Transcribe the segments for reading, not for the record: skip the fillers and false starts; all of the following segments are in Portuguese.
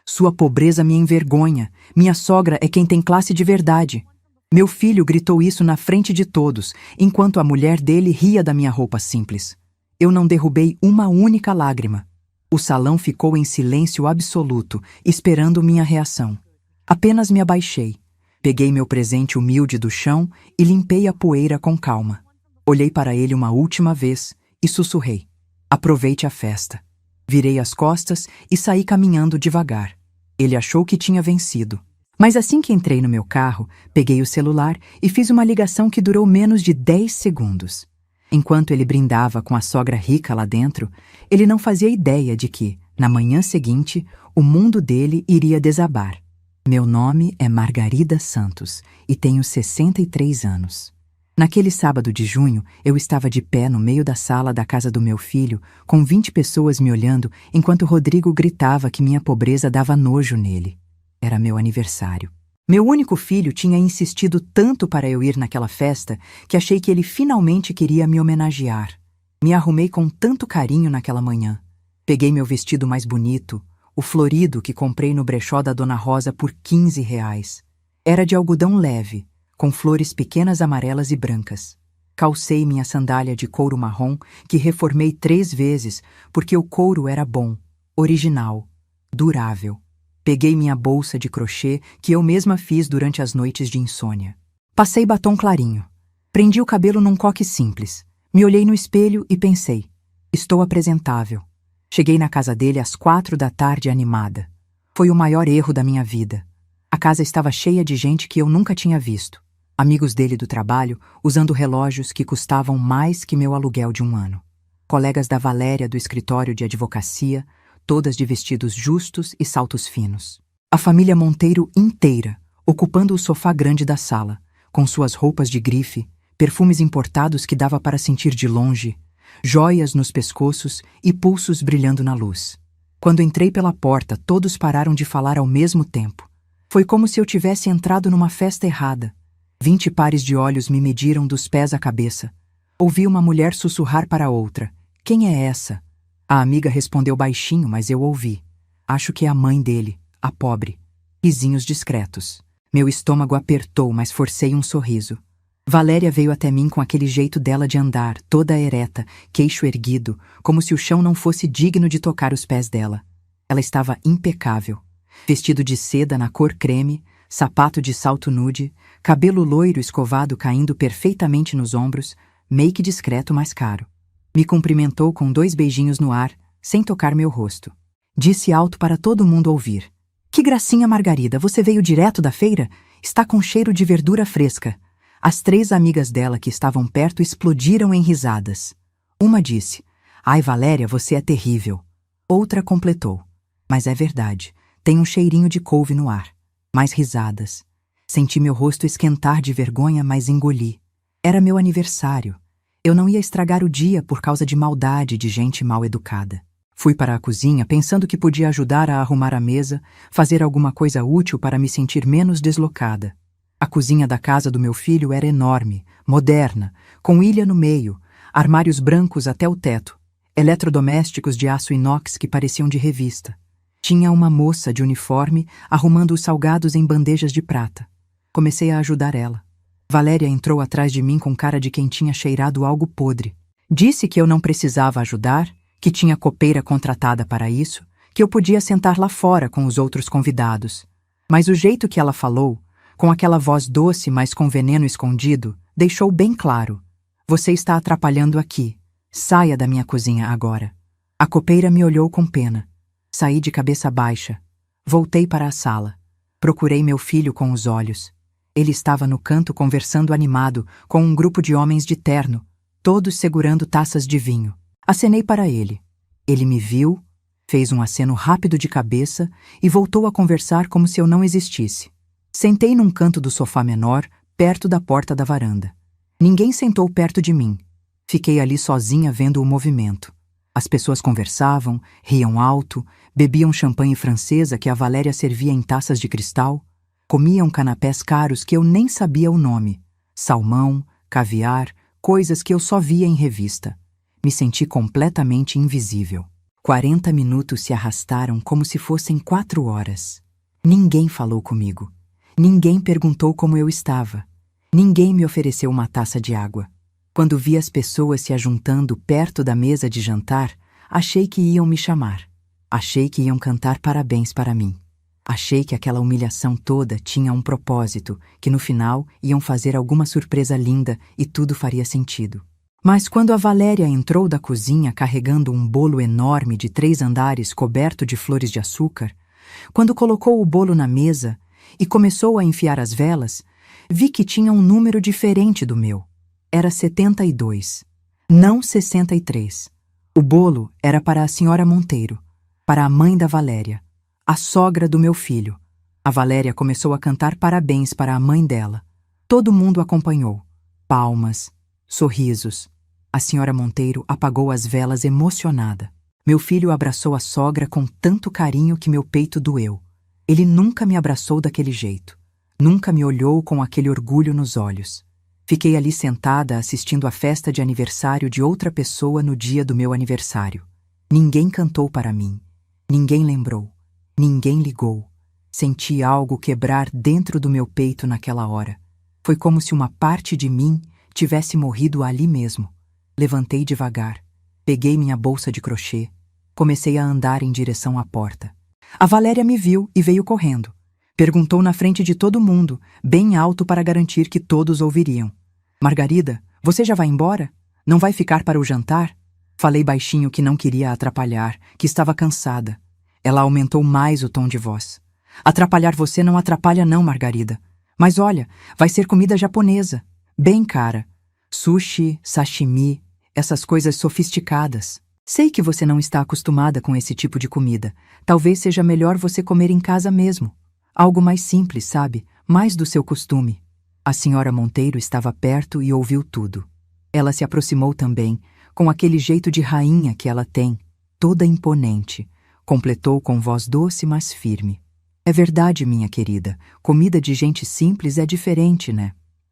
Sua pobreza me envergonha. Minha sogra é quem tem classe de verdade. Meu filho gritou isso na frente de todos, enquanto a mulher dele ria da minha roupa simples. Eu não derrubei uma única lágrima. O salão ficou em silêncio absoluto, esperando minha reação. Apenas me abaixei. Peguei meu presente humilde do chão e limpei a poeira com calma. Olhei para ele uma última vez e sussurrei: aproveite a festa. Virei as costas e saí caminhando devagar. Ele achou que tinha vencido. Mas assim que entrei no meu carro, peguei o celular e fiz uma ligação que durou menos de 10 segundos. Enquanto ele brindava com a sogra rica lá dentro, ele não fazia ideia de que, na manhã seguinte, o mundo dele iria desabar. Meu nome é Margarida Santos e tenho 63 anos. Naquele sábado de junho, eu estava de pé no meio da sala da casa do meu filho, com 20 pessoas me olhando, enquanto Rodrigo gritava que minha pobreza dava nojo nele. Era meu aniversário. Meu único filho tinha insistido tanto para eu ir naquela festa que achei que ele finalmente queria me homenagear. Me arrumei com tanto carinho naquela manhã. Peguei meu vestido mais bonito, o florido que comprei no brechó da Dona Rosa por R$ 15. Era de algodão leve, com flores pequenas amarelas e brancas. Calcei minha sandália de couro marrom, que reformei 3 vezes, porque o couro era bom, original, durável. Peguei minha bolsa de crochê, que eu mesma fiz durante as noites de insônia. Passei batom clarinho. Prendi o cabelo num coque simples. Me olhei no espelho e pensei: estou apresentável. Cheguei na casa dele às 4 da tarde animada. Foi o maior erro da minha vida. A casa estava cheia de gente que eu nunca tinha visto. Amigos dele do trabalho, usando relógios que custavam mais que meu aluguel de 1 ano. Colegas da Valéria do escritório de advocacia, todas de vestidos justos e saltos finos. A família Monteiro inteira, ocupando o sofá grande da sala, com suas roupas de grife, perfumes importados que dava para sentir de longe, joias nos pescoços e pulsos brilhando na luz. Quando entrei pela porta, todos pararam de falar ao mesmo tempo. Foi como se eu tivesse entrado numa festa errada. 20 pares de olhos me mediram dos pés à cabeça. Ouvi uma mulher sussurrar para outra: quem é essa? A amiga respondeu baixinho, mas eu ouvi. Acho que é a mãe dele, a pobre. Risinhos discretos. Meu estômago apertou, mas forcei um sorriso. Valéria veio até mim com aquele jeito dela de andar, toda ereta, queixo erguido, como se o chão não fosse digno de tocar os pés dela. Ela estava impecável. Vestido de seda na cor creme, sapato de salto nude, cabelo loiro escovado caindo perfeitamente nos ombros, make discreto mais caro. Me cumprimentou com 2 beijinhos no ar, sem tocar meu rosto. Disse alto para todo mundo ouvir: que gracinha, Margarida, você veio direto da feira? Está com cheiro de verdura fresca. As 3 amigas dela que estavam perto explodiram em risadas. Uma disse: ai, Valéria, você é terrível. Outra completou: mas é verdade, tem um cheirinho de couve no ar. Mais risadas. Senti meu rosto esquentar de vergonha, mas engoli. Era meu aniversário. Eu não ia estragar o dia por causa de maldade de gente mal educada. Fui para a cozinha pensando que podia ajudar a arrumar a mesa, fazer alguma coisa útil para me sentir menos deslocada. A cozinha da casa do meu filho era enorme, moderna, com ilha no meio, armários brancos até o teto, eletrodomésticos de aço inox que pareciam de revista. Tinha uma moça de uniforme arrumando os salgados em bandejas de prata. Comecei a ajudar ela. Valéria entrou atrás de mim com cara de quem tinha cheirado algo podre. Disse que eu não precisava ajudar, que tinha copeira contratada para isso, que eu podia sentar lá fora com os outros convidados. Mas o jeito que ela falou, com aquela voz doce, mas com veneno escondido, deixou bem claro: você está atrapalhando aqui. Saia da minha cozinha agora. A copeira me olhou com pena. Saí de cabeça baixa. Voltei para a sala. Procurei meu filho com os olhos. Ele estava no canto conversando animado com um grupo de homens de terno, todos segurando taças de vinho. Acenei para ele. Ele me viu, fez um aceno rápido de cabeça e voltou a conversar como se eu não existisse. Sentei num canto do sofá menor, perto da porta da varanda. Ninguém sentou perto de mim. Fiquei ali sozinha vendo o movimento. As pessoas conversavam, riam alto, bebiam champanhe francesa que a Valéria servia em taças de cristal, comiam canapés caros que eu nem sabia o nome, salmão, caviar, coisas que eu só via em revista. Me senti completamente invisível. 40 minutos se arrastaram como se fossem 4 horas. Ninguém falou comigo. Ninguém perguntou como eu estava. Ninguém me ofereceu uma taça de água. Quando vi as pessoas se ajuntando perto da mesa de jantar, achei que iam me chamar. Achei que iam cantar parabéns para mim. Achei que aquela humilhação toda tinha um propósito, que no final iam fazer alguma surpresa linda e tudo faria sentido. Mas quando a Valéria entrou da cozinha carregando um bolo enorme de 3 andares coberto de flores de açúcar, quando colocou o bolo na mesa e começou a enfiar as velas, vi que tinha um número diferente do meu. Era 72, não 63. O bolo era para a senhora Monteiro, para a mãe da Valéria, a sogra do meu filho. A Valéria começou a cantar parabéns para a mãe dela. Todo mundo acompanhou. Palmas, sorrisos. A senhora Monteiro apagou as velas emocionada. Meu filho abraçou a sogra com tanto carinho que meu peito doeu. Ele nunca me abraçou daquele jeito. Nunca me olhou com aquele orgulho nos olhos. Fiquei ali sentada assistindo à festa de aniversário de outra pessoa no dia do meu aniversário. Ninguém cantou para mim. Ninguém lembrou. Ninguém ligou. Senti algo quebrar dentro do meu peito naquela hora. Foi como se uma parte de mim tivesse morrido ali mesmo. Levantei devagar. Peguei minha bolsa de crochê. Comecei a andar em direção à porta. A Valéria me viu e veio correndo. Perguntou na frente de todo mundo, bem alto para garantir que todos ouviriam. Margarida, você já vai embora? Não vai ficar para o jantar? Falei baixinho que não queria atrapalhar, que estava cansada. Ela aumentou mais o tom de voz. Atrapalhar você não atrapalha não, Margarida. Mas olha, vai ser comida japonesa. Bem cara. Sushi, sashimi, essas coisas sofisticadas. Sei que você não está acostumada com esse tipo de comida. Talvez seja melhor você comer em casa mesmo. Algo mais simples, sabe? Mais do seu costume. A senhora Monteiro estava perto e ouviu tudo. Ela se aproximou também, com aquele jeito de rainha que ela tem, toda imponente. Completou com voz doce, mas firme. É verdade, minha querida. Comida de gente simples é diferente, né?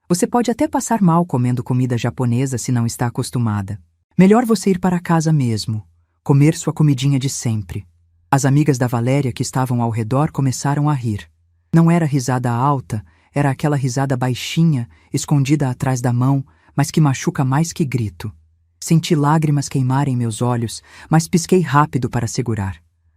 Você pode até passar mal comendo comida japonesa se não está acostumada. Melhor você ir para casa mesmo. Comer sua comidinha de sempre. As amigas da Valéria que estavam ao redor começaram a rir. Não era risada alta, era aquela risada baixinha, escondida atrás da mão, mas que machuca mais que grito. Senti lágrimas queimarem meus olhos, mas pisquei rápido para segurar.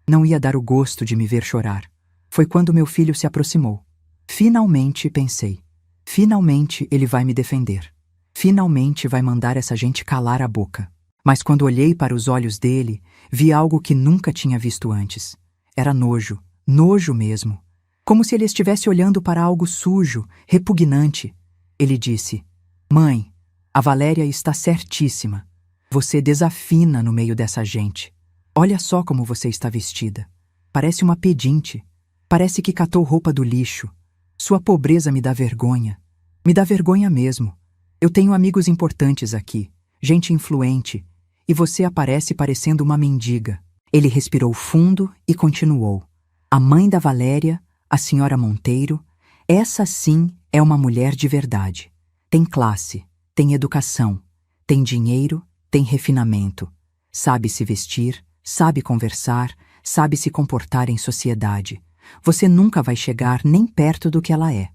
Não ia dar o gosto de me ver chorar. Foi quando meu filho se aproximou. Finalmente, pensei. Finalmente ele vai me defender. Finalmente vai mandar essa gente calar a boca. Mas quando olhei para os olhos dele, vi algo que nunca tinha visto antes. Era nojo, nojo mesmo. Como se ele estivesse olhando para algo sujo, repugnante. Ele disse: Mãe, a Valéria está certíssima. Você desafina no meio dessa gente. Olha só como você está vestida. Parece uma pedinte. Parece que catou roupa do lixo. Sua pobreza me dá vergonha. Me dá vergonha mesmo. Eu tenho amigos importantes aqui, gente influente, e você aparece parecendo uma mendiga. Ele respirou fundo e continuou. A mãe da Valéria, a senhora Monteiro, essa sim é uma mulher de verdade. Tem classe, tem educação, tem dinheiro, tem refinamento. Sabe se vestir, sabe conversar, sabe se comportar em sociedade. Você nunca vai chegar nem perto do que ela é.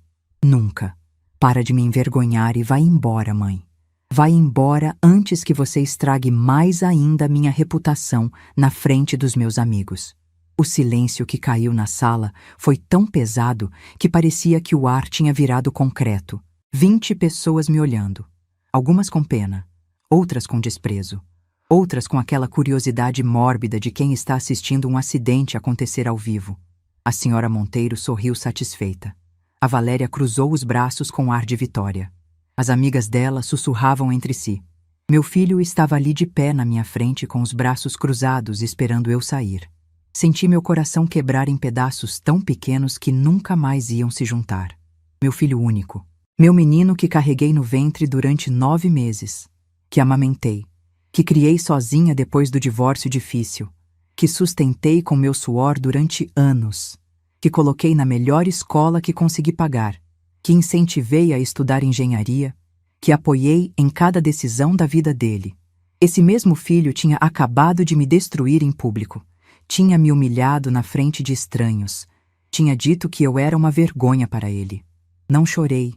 Nunca. Para de me envergonhar e vai embora, mãe. Vai embora antes que você estrague mais ainda minha reputação na frente dos meus amigos. O silêncio que caiu na sala foi tão pesado que parecia que o ar tinha virado concreto. 20 pessoas me olhando. Algumas com pena, outras com desprezo, outras com aquela curiosidade mórbida de quem está assistindo um acidente acontecer ao vivo. A senhora Monteiro sorriu satisfeita. A Valéria cruzou os braços com ar de vitória. As amigas dela sussurravam entre si. Meu filho estava ali de pé na minha frente com os braços cruzados esperando eu sair. Senti meu coração quebrar em pedaços tão pequenos que nunca mais iam se juntar. Meu filho único. Meu menino que carreguei no ventre durante 9 meses. Que amamentei. Que criei sozinha depois do divórcio difícil. Que sustentei com meu suor durante anos. Que coloquei na melhor escola que consegui pagar. Que incentivei a estudar engenharia. Que apoiei em cada decisão da vida dele. Esse mesmo filho tinha acabado de me destruir em público. Tinha me humilhado na frente de estranhos. Tinha dito que eu era uma vergonha para ele. Não chorei,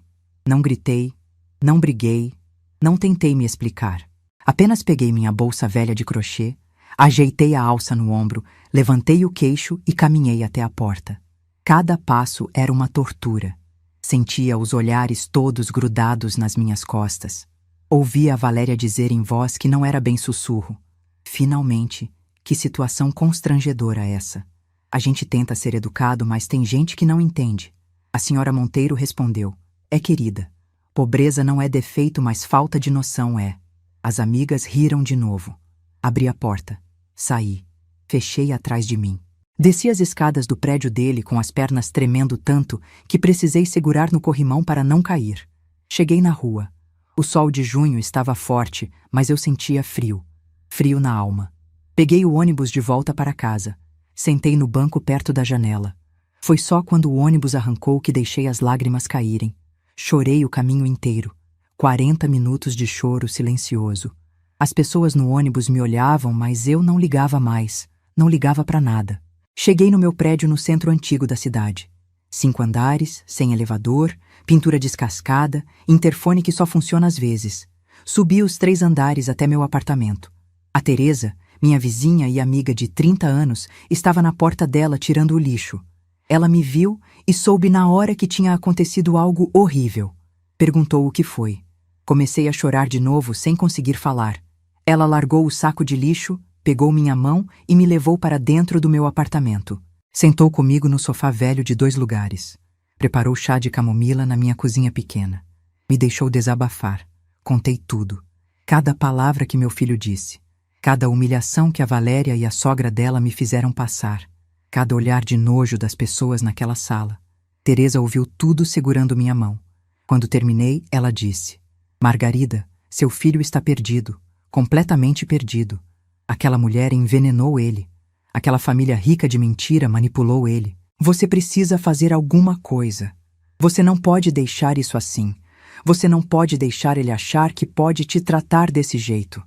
não gritei, não briguei, não tentei me explicar. Apenas peguei minha bolsa velha de crochê, ajeitei a alça no ombro, levantei o queixo e caminhei até a porta. Cada passo era uma tortura. Sentia os olhares todos grudados nas minhas costas. Ouvia a Valéria dizer em voz que não era bem sussurro. Finalmente, que situação constrangedora essa. A gente tenta ser educado, mas tem gente que não entende. A senhora Monteiro respondeu: é querida. Pobreza não é defeito, mas falta de noção é. As amigas riram de novo. Abri a porta. Saí. Fechei atrás de mim. Desci as escadas do prédio dele com as pernas tremendo tanto que precisei segurar no corrimão para não cair. Cheguei na rua. O sol de junho estava forte, mas eu sentia frio. Frio na alma. Peguei o ônibus de volta para casa. Sentei no banco perto da janela. Foi só quando o ônibus arrancou que deixei as lágrimas caírem. Chorei o caminho inteiro. 40 minutos de choro silencioso. As pessoas no ônibus me olhavam, mas eu não ligava mais. Não ligava para nada. Cheguei no meu prédio no centro antigo da cidade. 5 andares, sem elevador, pintura descascada, interfone que só funciona às vezes. Subi os 3 andares até meu apartamento. A Teresa, minha vizinha e amiga de 30 anos, estava na porta dela tirando o lixo. Ela me viu e soube na hora que tinha acontecido algo horrível. Perguntou o que foi. Comecei a chorar de novo sem conseguir falar. Ela largou o saco de lixo, pegou minha mão e me levou para dentro do meu apartamento. Sentou comigo no sofá velho de 2 lugares. Preparou chá de camomila na minha cozinha pequena. Me deixou desabafar. Contei tudo. Cada palavra que meu filho disse. Cada humilhação que a Valéria e a sogra dela me fizeram passar. Cada olhar de nojo das pessoas naquela sala. Teresa ouviu tudo segurando minha mão. Quando terminei, ela disse: Margarida, seu filho está perdido. Completamente perdido. Aquela mulher envenenou ele. Aquela família rica de mentira manipulou ele. Você precisa fazer alguma coisa. Você não pode deixar isso assim. Você não pode deixar ele achar que pode te tratar desse jeito.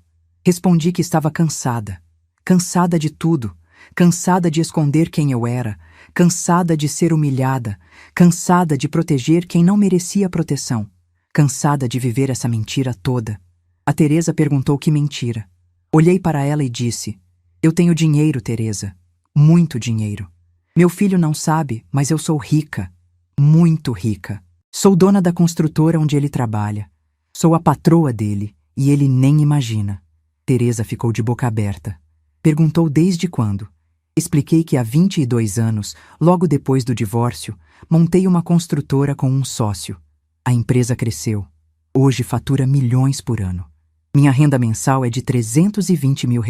Respondi que estava cansada. Cansada de tudo. Cansada de esconder quem eu era. Cansada de ser humilhada. Cansada de proteger quem não merecia proteção. Cansada de viver essa mentira toda. A Teresa perguntou que mentira. Olhei para ela e disse: eu tenho dinheiro, Teresa. Muito dinheiro. Meu filho não sabe, mas eu sou rica. Muito rica. Sou dona da construtora onde ele trabalha. Sou a patroa dele, e ele nem imagina. Teresa ficou de boca aberta. Perguntou desde quando. Expliquei que há 22 anos, logo depois do divórcio, montei uma construtora com um sócio. A empresa cresceu. Hoje fatura milhões por ano. Minha renda mensal é de R$320 mil.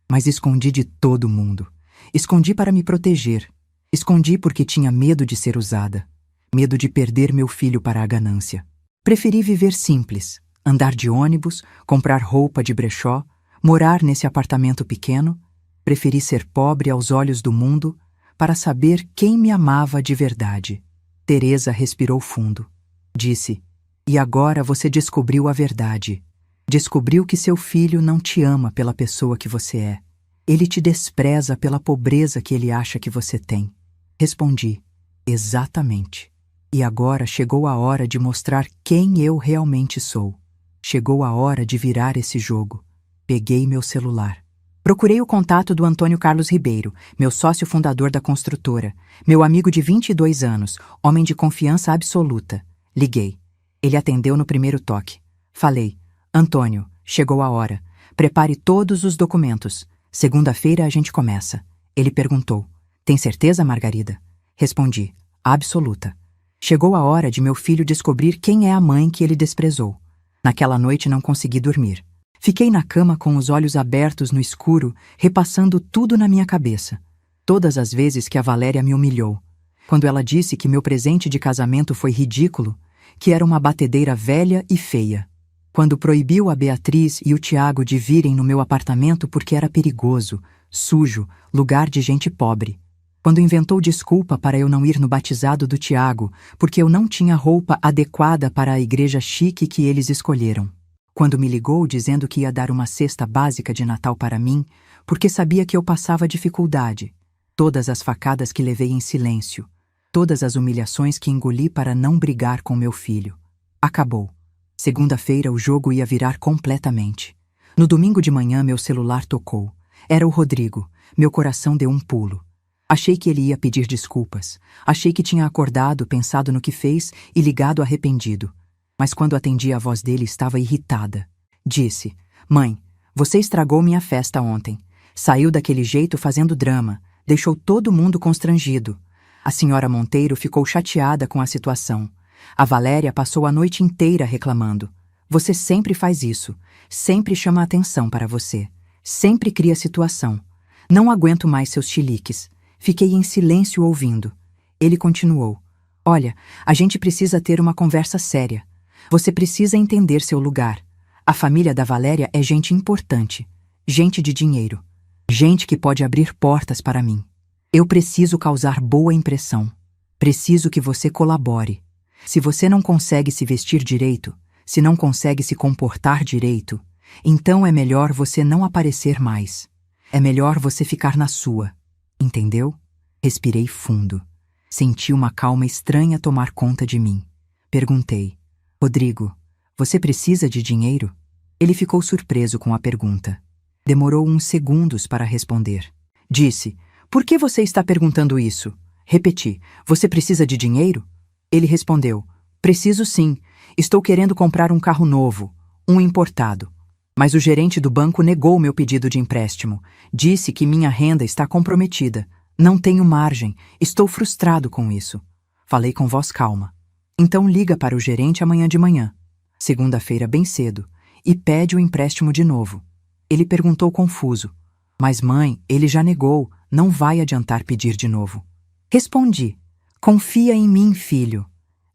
Mas escondi de todo mundo. Escondi para me proteger. Escondi porque tinha medo de ser usada. Medo de perder meu filho para a ganância. Preferi viver simples. Andar de ônibus, comprar roupa de brechó, morar nesse apartamento pequeno. Preferi ser pobre aos olhos do mundo para saber quem me amava de verdade. Teresa respirou fundo. Disse: e agora você descobriu a verdade. Descobriu que seu filho não te ama pela pessoa que você é. Ele te despreza pela pobreza que ele acha que você tem. Respondi: exatamente. E agora chegou a hora de mostrar quem eu realmente sou. Chegou a hora de virar esse jogo. Peguei meu celular. Procurei o contato do Antônio Carlos Ribeiro, meu sócio fundador da construtora, meu amigo de 22 anos, homem de confiança absoluta. Liguei. Ele atendeu no primeiro toque. Falei: Antônio, chegou a hora. Prepare todos os documentos. Segunda-feira a gente começa. Ele perguntou: tem certeza, Margarida? Respondi: absoluta. Chegou a hora de meu filho descobrir quem é a mãe que ele desprezou. Naquela noite não consegui dormir. Fiquei na cama com os olhos abertos no escuro, repassando tudo na minha cabeça. Todas as vezes que a Valéria me humilhou. Quando ela disse que meu presente de casamento foi ridículo, que era uma batedeira velha e feia. Quando proibiu a Beatriz e o Tiago de virem no meu apartamento porque era perigoso, sujo, lugar de gente pobre. Quando inventou desculpa para eu não ir no batizado do Tiago, porque eu não tinha roupa adequada para a igreja chique que eles escolheram. Quando me ligou dizendo que ia dar uma cesta básica de Natal para mim, porque sabia que eu passava dificuldade. Todas as facadas que levei em silêncio, todas as humilhações que engoli para não brigar com meu filho. Acabou. Segunda-feira o jogo ia virar completamente. No domingo de manhã meu celular tocou. Era o Rodrigo. Meu coração deu um pulo. Achei que ele ia pedir desculpas. Achei que tinha acordado, pensado no que fez e ligado arrependido. Mas quando atendi a voz dele estava irritada. Disse: "Mãe, você estragou minha festa ontem. Saiu daquele jeito fazendo drama. Deixou todo mundo constrangido." A senhora Monteiro ficou chateada com a situação. A Valéria passou a noite inteira reclamando. "Você sempre faz isso. Sempre chama a atenção para você. Sempre cria situação. Não aguento mais seus chiliques." Fiquei em silêncio ouvindo. Ele continuou: "Olha, a gente precisa ter uma conversa séria. Você precisa entender seu lugar. A família da Valéria é gente importante. Gente de dinheiro. Gente que pode abrir portas para mim. Eu preciso causar boa impressão. Preciso que você colabore. Se você não consegue se vestir direito, se não consegue se comportar direito, então é melhor você não aparecer mais. É melhor você ficar na sua. Entendeu?" Respirei fundo. Senti uma calma estranha tomar conta de mim. Perguntei: "Rodrigo, você precisa de dinheiro?" Ele ficou surpreso com a pergunta. Demorou uns segundos para responder. Disse: "Por que você está perguntando isso?" Repeti: "Você precisa de dinheiro?" Ele respondeu: "Preciso sim. Estou querendo comprar um carro novo, um importado. Mas o gerente do banco negou meu pedido de empréstimo. Disse que minha renda está comprometida. Não tenho margem. Estou frustrado com isso." Falei com voz calma. "Então liga para o gerente amanhã de manhã, segunda-feira bem cedo, e pede o empréstimo de novo." Ele perguntou confuso: "Mas mãe, ele já negou. Não vai adiantar pedir de novo." Respondi: "Confia em mim, filho.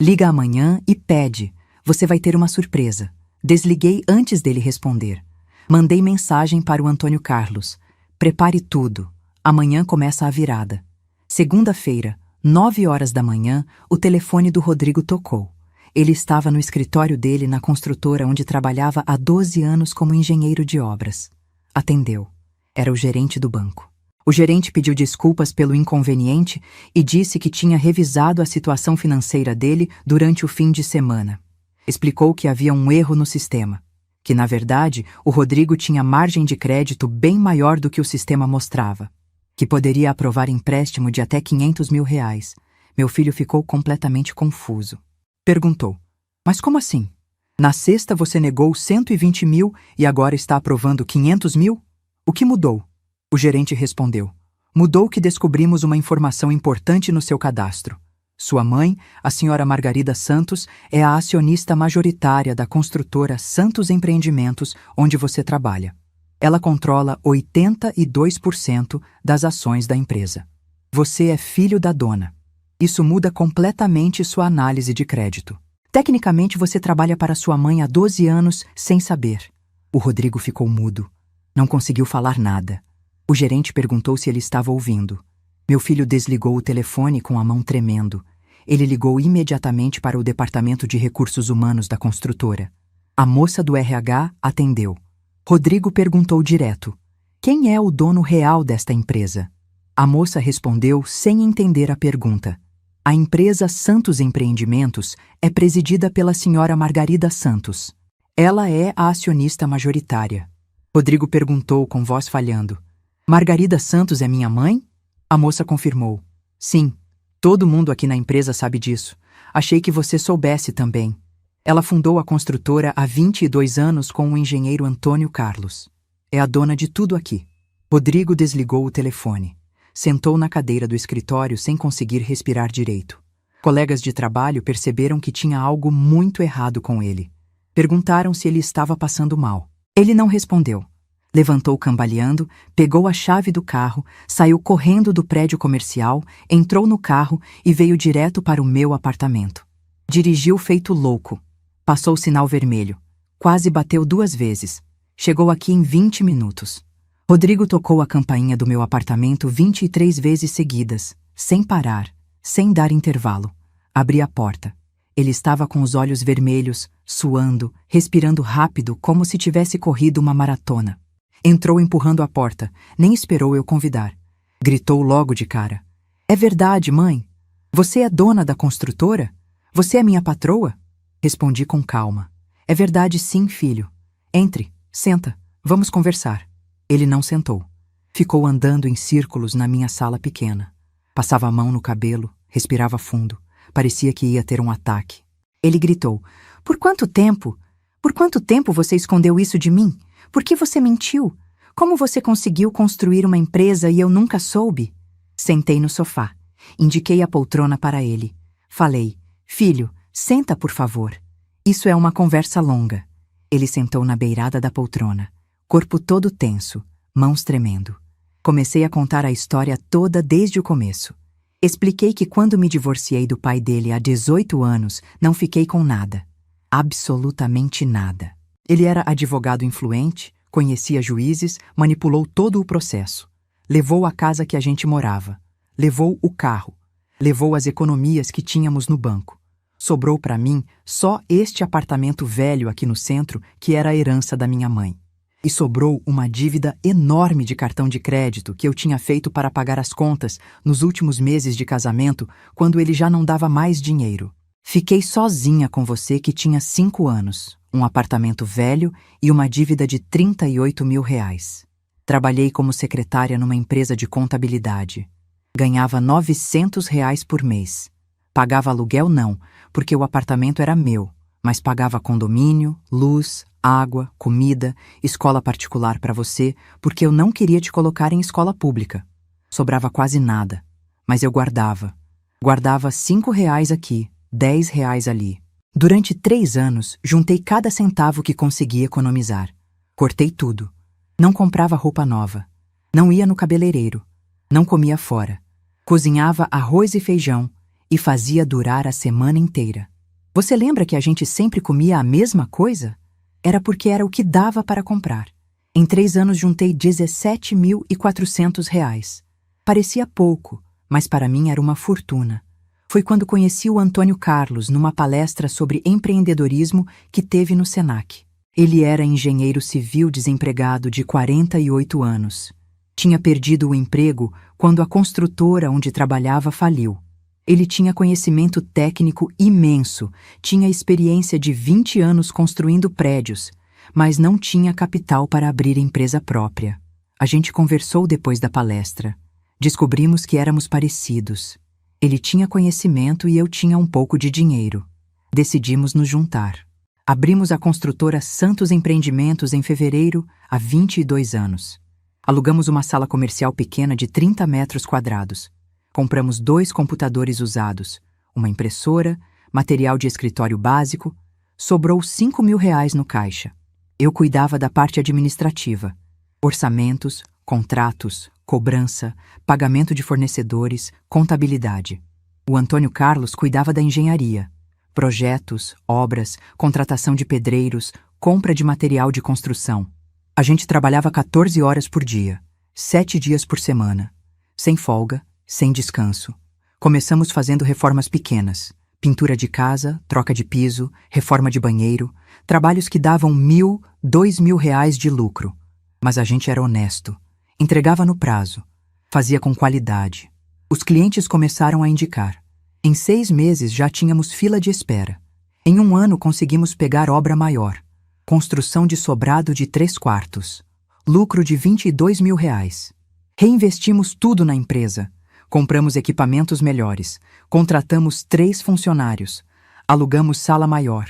Liga amanhã e pede. Você vai ter uma surpresa." Desliguei antes dele responder. Mandei mensagem para o Antônio Carlos: "Prepare tudo. Amanhã começa a virada." Segunda-feira, 9 horas da manhã, o telefone do Rodrigo tocou. Ele estava no escritório dele na construtora onde trabalhava há 12 anos como engenheiro de obras. Atendeu. Era o gerente do banco. O gerente pediu desculpas pelo inconveniente e disse que tinha revisado a situação financeira dele durante o fim de semana. Explicou que havia um erro no sistema, que, na verdade, o Rodrigo tinha margem de crédito bem maior do que o sistema mostrava, que poderia aprovar empréstimo de até R$ 500 mil. Meu filho ficou completamente confuso. Perguntou: "Mas como assim? Na sexta você negou 120 mil e agora está aprovando 500 mil? O que mudou?" O gerente respondeu: "Mudou que descobrimos uma informação importante no seu cadastro. Sua mãe, a senhora Margarida Santos, é a acionista majoritária da construtora Santos Empreendimentos, onde você trabalha. Ela controla 82% das ações da empresa. Você é filho da dona. Isso muda completamente sua análise de crédito. Tecnicamente, você trabalha para sua mãe há 12 anos sem saber." O Rodrigo ficou mudo. Não conseguiu falar nada. O gerente perguntou se ele estava ouvindo. Meu filho desligou o telefone com a mão tremendo. Ele ligou imediatamente para o departamento de recursos humanos da construtora. A moça do RH atendeu. Rodrigo perguntou direto: "Quem é o dono real desta empresa?" A moça respondeu sem entender a pergunta: "A empresa Santos Empreendimentos é presidida pela senhora Margarida Santos. Ela é a acionista majoritária." Rodrigo perguntou com voz falhando: "Margarida Santos é minha mãe?" A moça confirmou: "Sim, todo mundo aqui na empresa sabe disso. Achei que você soubesse também. Ela fundou a construtora há 22 anos com o engenheiro Antônio Carlos. É a dona de tudo aqui." Rodrigo desligou o telefone. Sentou na cadeira do escritório sem conseguir respirar direito. Colegas de trabalho perceberam que tinha algo muito errado com ele. Perguntaram se ele estava passando mal. Ele não respondeu. Levantou cambaleando, pegou a chave do carro, saiu correndo do prédio comercial, entrou no carro e veio direto para o meu apartamento. Dirigiu feito louco. Passou o sinal vermelho. Quase bateu 2 vezes. Chegou aqui em 20 minutos. Rodrigo tocou a campainha do meu apartamento 23 vezes seguidas, sem parar, sem dar intervalo. Abri a porta. Ele estava com os olhos vermelhos, suando, respirando rápido como se tivesse corrido uma maratona. Entrou empurrando a porta, nem esperou eu convidar. Gritou logo de cara. É verdade, mãe? Você é dona da construtora? Você é minha patroa? Respondi com calma. É verdade sim, filho. Entre, senta, vamos conversar. Ele não sentou. Ficou andando em círculos na minha sala pequena. Passava a mão no cabelo, respirava fundo. Parecia que ia ter um ataque. Ele gritou. Por quanto tempo? Por quanto tempo você escondeu isso de mim? Por que você mentiu? Como você conseguiu construir uma empresa e eu nunca soube? Sentei no sofá. Indiquei a poltrona para ele. Falei, filho, senta por favor. Isso é uma conversa longa. Ele sentou na beirada da poltrona, corpo todo tenso, mãos tremendo. Comecei a contar a história toda desde o começo. Expliquei que quando me divorciei do pai dele há 18 anos, não fiquei com nada. Absolutamente nada. Ele era advogado influente, conhecia juízes, manipulou todo o processo. Levou a casa que a gente morava. Levou o carro. Levou as economias que tínhamos no banco. Sobrou para mim só este apartamento velho aqui no centro, que era a herança da minha mãe. E sobrou uma dívida enorme de cartão de crédito que eu tinha feito para pagar as contas nos últimos meses de casamento, quando ele já não dava mais dinheiro. Fiquei sozinha com você que tinha 5 anos, um apartamento velho e uma dívida de R$ 38 mil. Trabalhei como secretária numa empresa de contabilidade. Ganhava R$ 900 por mês. Pagava aluguel não, porque o apartamento era meu, mas pagava condomínio, luz, água, comida, escola particular para você, porque eu não queria te colocar em escola pública. Sobrava quase nada, mas eu guardava. Guardava R$ 5 aqui, R$ 10 ali. Durante 3 anos, juntei cada centavo que conseguia economizar. Cortei tudo. Não comprava roupa nova. Não ia no cabeleireiro. Não comia fora. Cozinhava arroz e feijão e fazia durar a semana inteira. Você lembra que a gente sempre comia a mesma coisa? Era porque era o que dava para comprar. Em 3 anos juntei R$ 17.400. Parecia pouco, mas para mim era uma fortuna. Foi quando conheci o Antônio Carlos numa palestra sobre empreendedorismo que teve no Senac. Ele era engenheiro civil desempregado de 48 anos. Tinha perdido o emprego quando a construtora onde trabalhava faliu. Ele tinha conhecimento técnico imenso, tinha experiência de 20 anos construindo prédios, mas não tinha capital para abrir empresa própria. A gente conversou depois da palestra. Descobrimos que éramos parecidos. Ele tinha conhecimento e eu tinha um pouco de dinheiro. Decidimos nos juntar. Abrimos a construtora Santos Empreendimentos em fevereiro, há 22 anos. Alugamos uma sala comercial pequena de 30 metros quadrados. Compramos 2 computadores usados, uma impressora, material de escritório básico. Sobrou R$ 5 mil no caixa. Eu cuidava da parte administrativa. Orçamentos, contratos, cobrança, pagamento de fornecedores, contabilidade. O Antônio Carlos cuidava da engenharia. Projetos, obras, contratação de pedreiros, compra de material de construção. A gente trabalhava 14 horas por dia, 7 dias por semana, sem folga, sem descanso. Começamos fazendo reformas pequenas, pintura de casa, troca de piso, reforma de banheiro, trabalhos que davam R$ 1.000, R$ 2.000 de lucro. Mas a gente era honesto, entregava no prazo, fazia com qualidade. Os clientes começaram a indicar. Em 6 meses já tínhamos fila de espera. Em 1 ano conseguimos pegar obra maior. Construção de sobrado de 3 quartos. Lucro de R$ 22 mil. Reinvestimos tudo na empresa. Compramos equipamentos melhores. Contratamos 3 funcionários. Alugamos sala maior.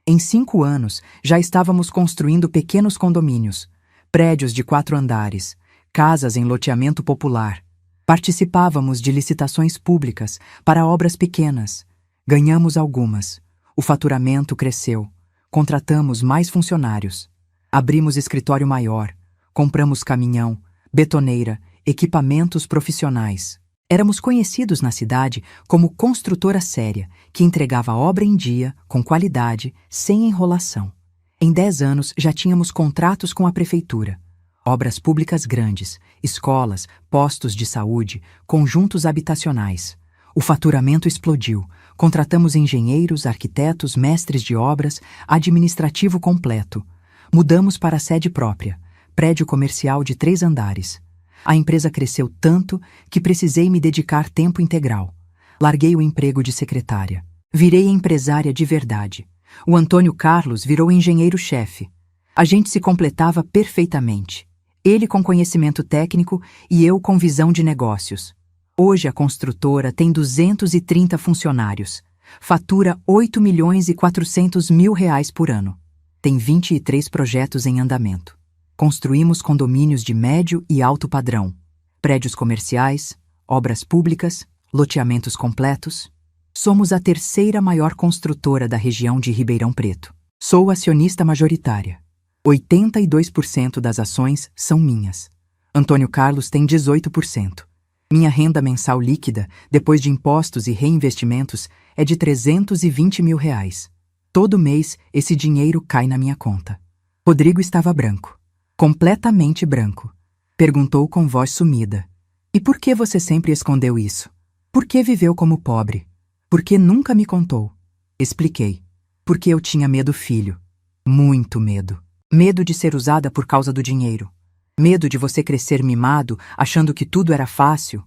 Em 5 anos, já estávamos construindo pequenos condomínios, prédios de 4 andares, casas em loteamento popular. Participávamos de licitações públicas para obras pequenas. Ganhamos algumas. O faturamento cresceu. Contratamos mais funcionários. Abrimos escritório maior. Compramos caminhão, betoneira, equipamentos profissionais. Éramos conhecidos na cidade como construtora séria, que entregava obra em dia, com qualidade, sem enrolação. Em 10 anos já tínhamos contratos com a prefeitura. Obras públicas grandes, escolas, postos de saúde, conjuntos habitacionais. O faturamento explodiu. Contratamos engenheiros, arquitetos, mestres de obras, administrativo completo. Mudamos para a sede própria, prédio comercial de 3 andares. A empresa cresceu tanto que precisei me dedicar tempo integral. Larguei o emprego de secretária. Virei empresária de verdade. O Antônio Carlos virou engenheiro-chefe. A gente se completava perfeitamente. Ele com conhecimento técnico e eu com visão de negócios. Hoje a construtora tem 230 funcionários. Fatura R$ 8.400.000 por ano. Tem 23 projetos em andamento. Construímos condomínios de médio e alto padrão. Prédios comerciais, obras públicas, loteamentos completos. Somos a 3ª maior construtora da região de Ribeirão Preto. Sou acionista majoritária. 82% das ações são minhas. Antônio Carlos tem 18%. Minha renda mensal líquida, depois de impostos e reinvestimentos, é de R$ 320 mil. Todo mês, esse dinheiro cai na minha conta. Rodrigo estava branco. Completamente branco. Perguntou com voz sumida. E por que você sempre escondeu isso? Por que viveu como pobre? Por que nunca me contou? Expliquei. Porque eu tinha medo, filho. Muito medo. Medo de ser usada por causa do dinheiro. Medo de você crescer mimado, achando que tudo era fácil.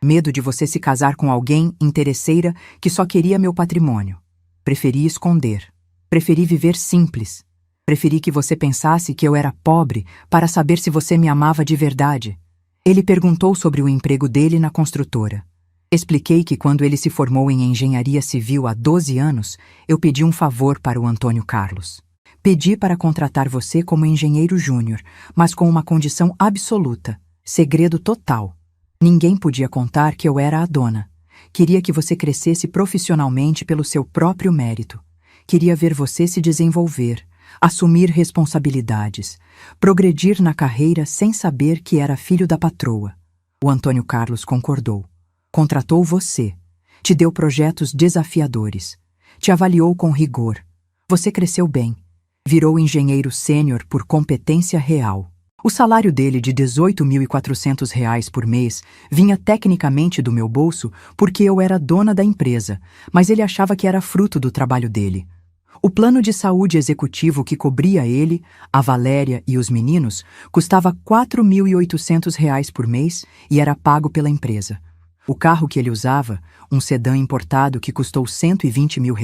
Medo de você se casar com alguém interesseira que só queria meu patrimônio. Preferi esconder. Preferi viver simples. Preferi que você pensasse que eu era pobre para saber se você me amava de verdade. Ele perguntou sobre o emprego dele na construtora. Expliquei que quando ele se formou em engenharia civil há 12 anos, eu pedi um favor para o Antônio Carlos. Pedi para contratar você como engenheiro júnior, mas com uma condição absoluta, segredo total. Ninguém podia contar que eu era a dona. Queria que você crescesse profissionalmente pelo seu próprio mérito. Queria ver você se desenvolver, assumir responsabilidades, progredir na carreira sem saber que era filho da patroa. O Antônio Carlos concordou. Contratou você. Te deu projetos desafiadores. Te avaliou com rigor. Você cresceu bem. Virou engenheiro sênior por competência real. O salário dele de R$ 18.400 por mês vinha tecnicamente do meu bolso porque eu era dona da empresa, mas ele achava que era fruto do trabalho dele. O plano de saúde executivo que cobria ele, a Valéria e os meninos custava R$ 4.800 por mês e era pago pela empresa. O carro que ele usava, um sedã importado que custou R$ 120 mil,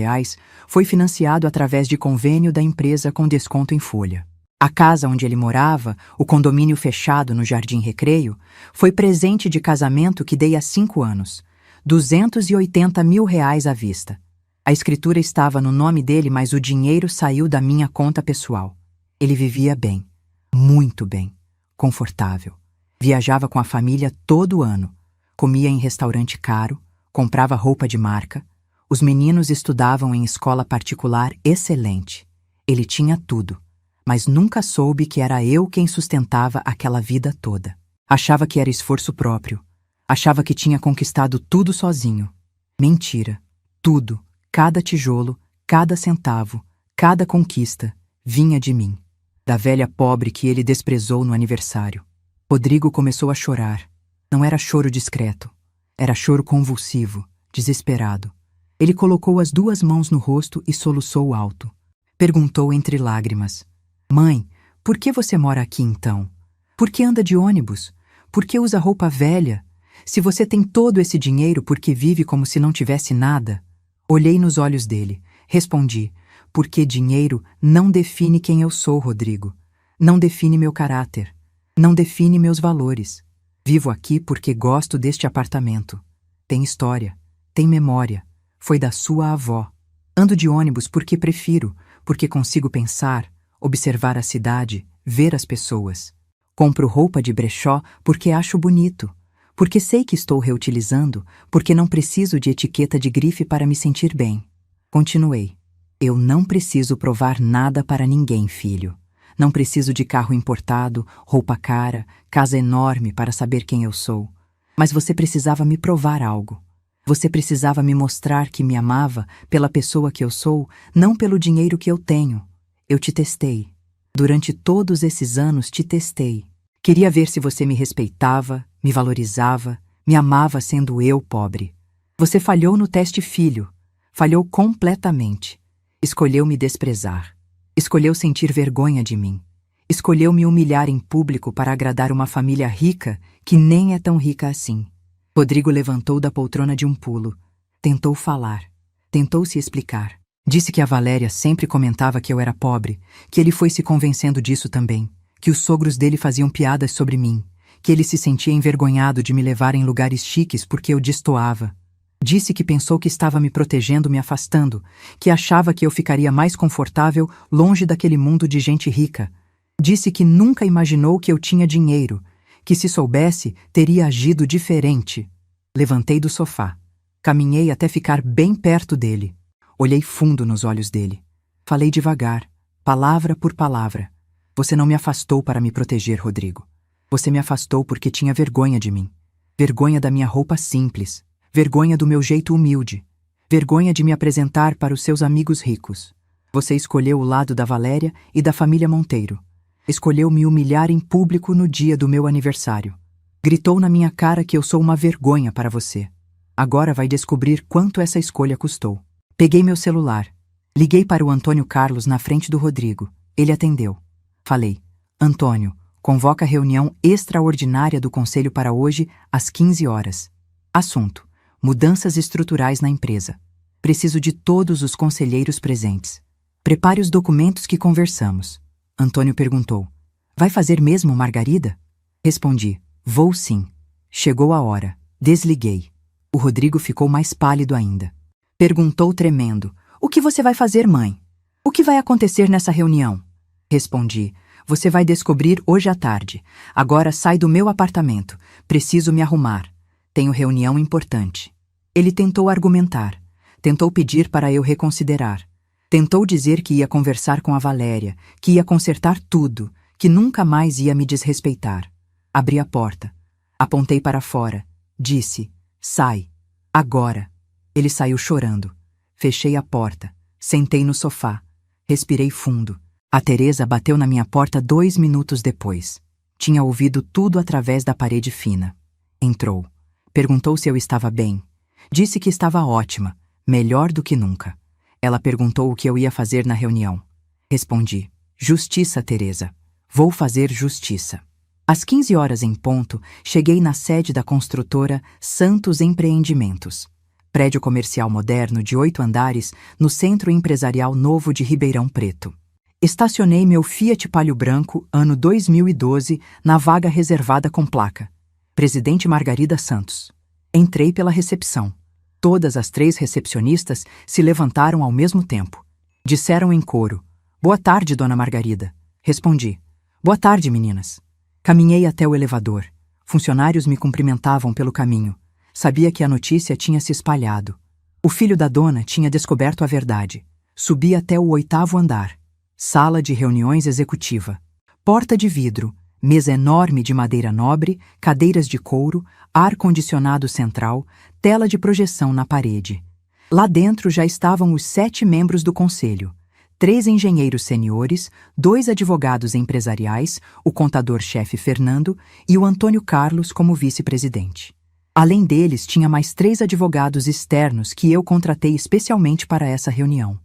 foi financiado através de convênio da empresa com desconto em folha. A casa onde ele morava, o condomínio fechado no Jardim Recreio, foi presente de casamento que dei há 5 anos. R$ 280 mil à vista. A escritura estava no nome dele, mas o dinheiro saiu da minha conta pessoal. Ele vivia bem, muito bem, confortável. Viajava com a família todo ano. Comia em restaurante caro, comprava roupa de marca. Os meninos estudavam em escola particular excelente. Ele tinha tudo, mas nunca soube que era eu quem sustentava aquela vida toda. Achava que era esforço próprio. Achava que tinha conquistado tudo sozinho. Mentira. Tudo, cada tijolo, cada centavo, cada conquista, vinha de mim. Da velha pobre que ele desprezou no aniversário. Rodrigo começou a chorar. Não era choro discreto. Era choro convulsivo, desesperado. Ele colocou as 2 mãos no rosto e soluçou alto. Perguntou entre lágrimas. Mãe, por que você mora aqui então? Por que anda de ônibus? Por que usa roupa velha? Se você tem todo esse dinheiro, por que vive como se não tivesse nada? Olhei nos olhos dele. Respondi, porque dinheiro não define quem eu sou, Rodrigo. Não define meu caráter. Não define meus valores. Vivo aqui porque gosto deste apartamento. Tem história, tem memória. Foi da sua avó. Ando de ônibus porque prefiro, porque consigo pensar, observar a cidade, ver as pessoas. Compro roupa de brechó porque acho bonito, porque sei que estou reutilizando, porque não preciso de etiqueta de grife para me sentir bem. Continuei. Eu não preciso provar nada para ninguém, filho. Não preciso de carro importado, roupa cara, casa enorme para saber quem eu sou. Mas você precisava me provar algo. Você precisava me mostrar que me amava pela pessoa que eu sou, não pelo dinheiro que eu tenho. Eu te testei. Durante todos esses anos te testei. Queria ver se você me respeitava, me valorizava, me amava sendo eu pobre. Você falhou no teste filho. Falhou completamente. Escolheu me desprezar. Escolheu sentir vergonha de mim. Escolheu me humilhar em público para agradar uma família rica que nem é tão rica assim. Rodrigo levantou da poltrona de um pulo. Tentou falar. Tentou se explicar. Disse que a Valéria sempre comentava que eu era pobre, que ele foi se convencendo disso também, que os sogros dele faziam piadas sobre mim, que ele se sentia envergonhado de me levar em lugares chiques porque eu destoava. Disse que pensou que estava me protegendo, me afastando, que achava que eu ficaria mais confortável longe daquele mundo de gente rica. Disse que nunca imaginou que eu tinha dinheiro, que se soubesse, teria agido diferente. Levantei do sofá. Caminhei até ficar bem perto dele. Olhei fundo nos olhos dele. Falei devagar, palavra por palavra. Você não me afastou para me proteger, Rodrigo. Você me afastou porque tinha vergonha de mim. Vergonha da minha roupa simples. Vergonha do meu jeito humilde. Vergonha de me apresentar para os seus amigos ricos. Você escolheu o lado da Valéria e da família Monteiro. Escolheu me humilhar em público no dia do meu aniversário. Gritou na minha cara que eu sou uma vergonha para você. Agora vai descobrir quanto essa escolha custou. Peguei meu celular. Liguei para o Antônio Carlos na frente do Rodrigo. Ele atendeu. Falei: Antônio, convoca reunião extraordinária do Conselho para hoje, às 15 horas. Assunto: mudanças estruturais na empresa. Preciso de todos os conselheiros presentes. Prepare os documentos que conversamos. Antônio perguntou: vai fazer mesmo, Margarida? Respondi: vou sim. Chegou a hora. Desliguei. O Rodrigo ficou mais pálido ainda. Perguntou tremendo: o que você vai fazer, mãe? O que vai acontecer nessa reunião? Respondi: você vai descobrir hoje à tarde. Agora sai do meu apartamento. Preciso me arrumar. Tenho reunião importante. Ele tentou argumentar. Tentou pedir para eu reconsiderar. Tentou dizer que ia conversar com a Valéria, que ia consertar tudo, que nunca mais ia me desrespeitar. Abri a porta. Apontei para fora. Disse: sai. Agora. Ele saiu chorando. Fechei a porta. Sentei no sofá. Respirei fundo. A Teresa bateu na minha porta 2 minutos depois. Tinha ouvido tudo através da parede fina. Entrou. Perguntou se eu estava bem. Disse que estava ótima, melhor do que nunca. Ela perguntou o que eu ia fazer na reunião. Respondi: justiça, Teresa. Vou fazer justiça. Às 15 horas em ponto, cheguei na sede da construtora Santos Empreendimentos. Prédio comercial moderno de 8 andares no Centro Empresarial Novo de Ribeirão Preto. Estacionei meu Fiat Palio Branco, ano 2012, na vaga reservada com placa: Presidente Margarida Santos. Entrei pela recepção. Todas as 3 recepcionistas se levantaram ao mesmo tempo. Disseram em coro: boa tarde, dona Margarida. Respondi: boa tarde, meninas. Caminhei até o elevador. Funcionários me cumprimentavam pelo caminho. Sabia que a notícia tinha se espalhado. O filho da dona tinha descoberto a verdade. Subi até o 8º andar. Sala de reuniões executiva. Porta de vidro, mesa enorme de madeira nobre, cadeiras de couro, ar-condicionado central, tela de projeção na parede. Lá dentro já estavam os 7 membros do conselho. 3 engenheiros seniores, 2 advogados empresariais, o contador-chefe Fernando e o Antônio Carlos como vice-presidente. Além deles, tinha mais 3 advogados externos que eu contratei especialmente para essa reunião.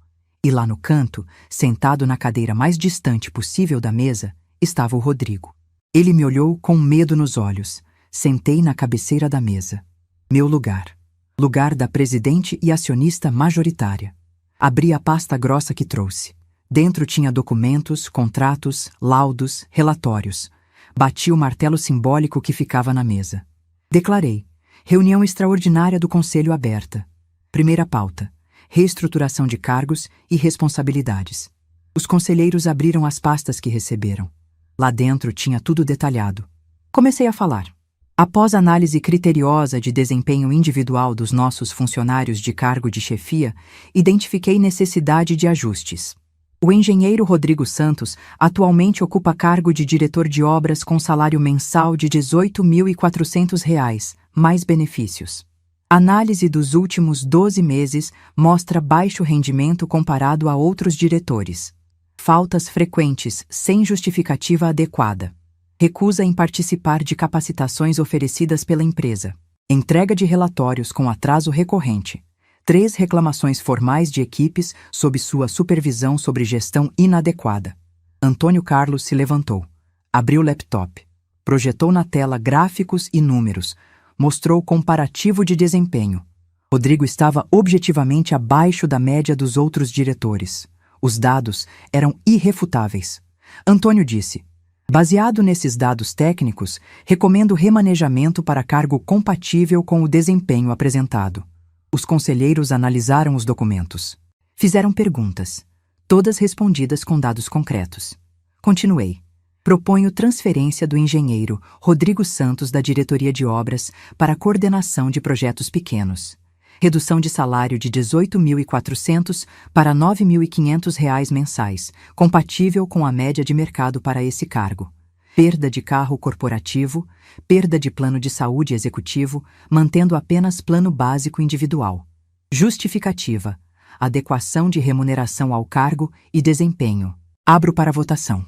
E lá no canto, sentado na cadeira mais distante possível da mesa, estava o Rodrigo. Ele me olhou com medo nos olhos. Sentei na cabeceira da mesa. Meu lugar. Lugar da presidente e acionista majoritária. Abri a pasta grossa que trouxe. Dentro tinha documentos, contratos, laudos, relatórios. Bati o martelo simbólico que ficava na mesa. Declarei: reunião extraordinária do Conselho aberta. Primeira pauta: reestruturação de cargos e responsabilidades. Os conselheiros abriram as pastas que receberam. Lá dentro tinha tudo detalhado. Comecei a falar. Após análise criteriosa de desempenho individual dos nossos funcionários de cargo de chefia, identifiquei necessidade de ajustes. O engenheiro Rodrigo Santos atualmente ocupa cargo de diretor de obras com salário mensal de R$ 18.400, mais benefícios. Análise dos últimos 12 meses mostra baixo rendimento comparado a outros diretores. Faltas frequentes, sem justificativa adequada. Recusa em participar de capacitações oferecidas pela empresa. Entrega de relatórios com atraso recorrente. 3 reclamações formais de equipes sob sua supervisão sobre gestão inadequada. Antônio Carlos se levantou. Abriu o laptop. Projetou na tela gráficos e números. Mostrou comparativo de desempenho. Rodrigo estava objetivamente abaixo da média dos outros diretores. Os dados eram irrefutáveis. Antônio disse: baseado nesses dados técnicos, recomendo remanejamento para cargo compatível com o desempenho apresentado. Os conselheiros analisaram os documentos. Fizeram perguntas, todas respondidas com dados concretos. Continuei. Proponho transferência do engenheiro Rodrigo Santos da diretoria de obras para a coordenação de projetos pequenos. Redução de salário de R$ 18.400 para R$ 9.500 mensais, compatível com a média de mercado para esse cargo. Perda de carro corporativo, perda de plano de saúde executivo, mantendo apenas plano básico individual. Justificativa: adequação de remuneração ao cargo e desempenho. Abro para votação.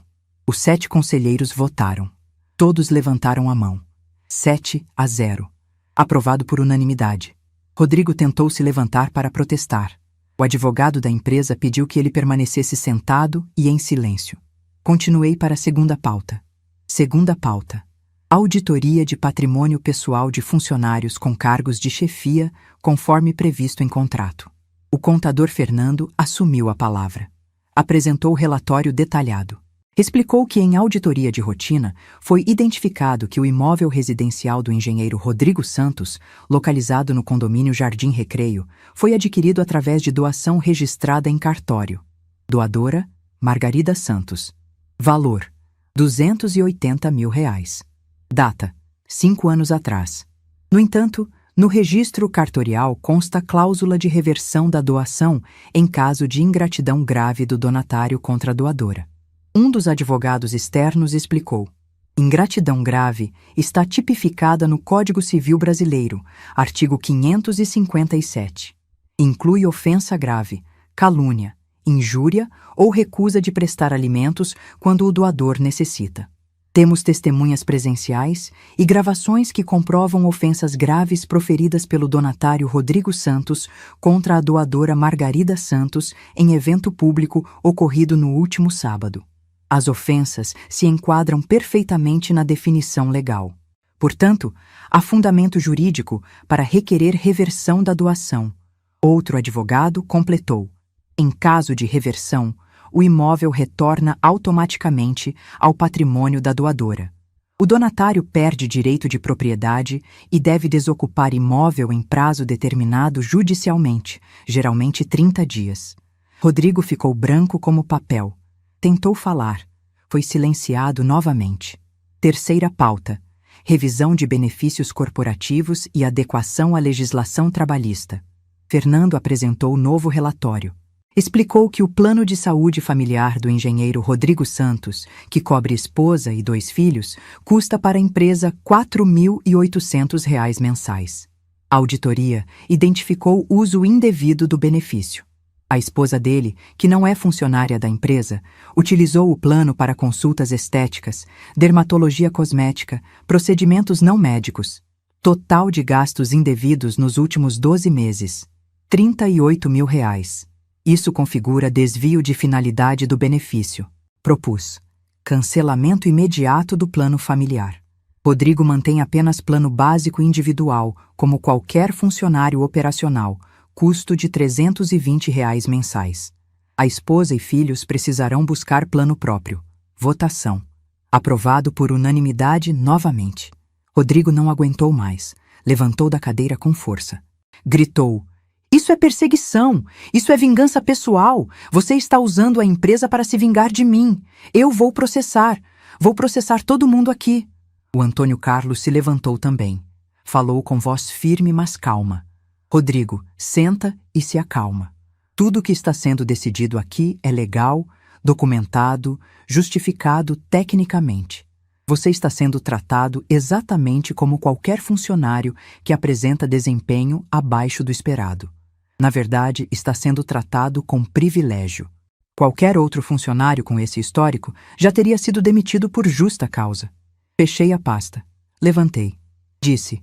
Os 7 conselheiros votaram. Todos levantaram a mão. 7-0. Aprovado por unanimidade. Rodrigo tentou se levantar para protestar. O advogado da empresa pediu que ele permanecesse sentado e em silêncio. Continuei para a segunda pauta. Segunda pauta: auditoria de patrimônio pessoal de funcionários com cargos de chefia, conforme previsto em contrato. O contador Fernando assumiu a palavra. Apresentou o relatório detalhado. Explicou que em auditoria de rotina foi identificado que o imóvel residencial do engenheiro Rodrigo Santos, localizado no condomínio Jardim Recreio, foi adquirido através de doação registrada em cartório. Doadora: Margarida Santos. Valor: R$ 280 mil. Data: 5 anos atrás. No entanto, no registro cartorial consta cláusula de reversão da doação em caso de ingratidão grave do donatário contra a doadora. Um dos advogados externos explicou: ingratidão grave está tipificada no Código Civil Brasileiro, artigo 557. Inclui ofensa grave, calúnia, injúria ou recusa de prestar alimentos quando o doador necessita. Temos testemunhas presenciais e gravações que comprovam ofensas graves proferidas pelo donatário Rodrigo Santos contra a doadora Margarida Santos em evento público ocorrido no último sábado. As ofensas se enquadram perfeitamente na definição legal. Portanto, há fundamento jurídico para requerer reversão da doação. Outro advogado completou: em caso de reversão, o imóvel retorna automaticamente ao patrimônio da doadora. O donatário perde direito de propriedade e deve desocupar imóvel em prazo determinado judicialmente, geralmente 30 dias. Rodrigo ficou branco como papel. Tentou falar. Foi silenciado novamente. Terceira pauta: revisão de benefícios corporativos e adequação à legislação trabalhista. Fernando apresentou o novo relatório. Explicou que o plano de saúde familiar do engenheiro Rodrigo Santos, que cobre esposa e 2 filhos, custa para a empresa R$ 4.800 mensais. A auditoria identificou uso indevido do benefício. A esposa dele, que não é funcionária da empresa, utilizou o plano para consultas estéticas, dermatologia cosmética, procedimentos não médicos. Total de gastos indevidos nos últimos 12 meses: R$ 38 mil. Isso configura desvio de finalidade do benefício. Propus: cancelamento imediato do plano familiar. Rodrigo mantém apenas plano básico individual, como qualquer funcionário operacional, custo de R$ 320 mensais. A esposa e filhos precisarão buscar plano próprio. Votação. Aprovado por unanimidade novamente. Rodrigo não aguentou mais. Levantou da cadeira com força. Gritou: isso é perseguição! Isso é vingança pessoal! Você está usando a empresa para se vingar de mim! Eu vou processar! Vou processar todo mundo aqui! O Antônio Carlos se levantou também. Falou com voz firme, mas calma. Rodrigo, senta e se acalma. Tudo o que está sendo decidido aqui é legal, documentado, justificado tecnicamente. Você está sendo tratado exatamente como qualquer funcionário que apresenta desempenho abaixo do esperado. Na verdade, está sendo tratado com privilégio. Qualquer outro funcionário com esse histórico já teria sido demitido por justa causa. Fechei a pasta. Levantei. Disse: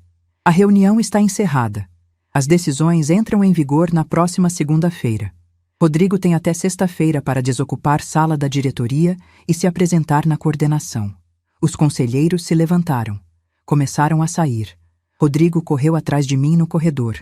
A reunião está encerrada. As decisões entram em vigor na próxima segunda-feira. Rodrigo tem até sexta-feira para desocupar sala da diretoria e se apresentar na coordenação. Os conselheiros se levantaram. Começaram a sair. Rodrigo correu atrás de mim no corredor.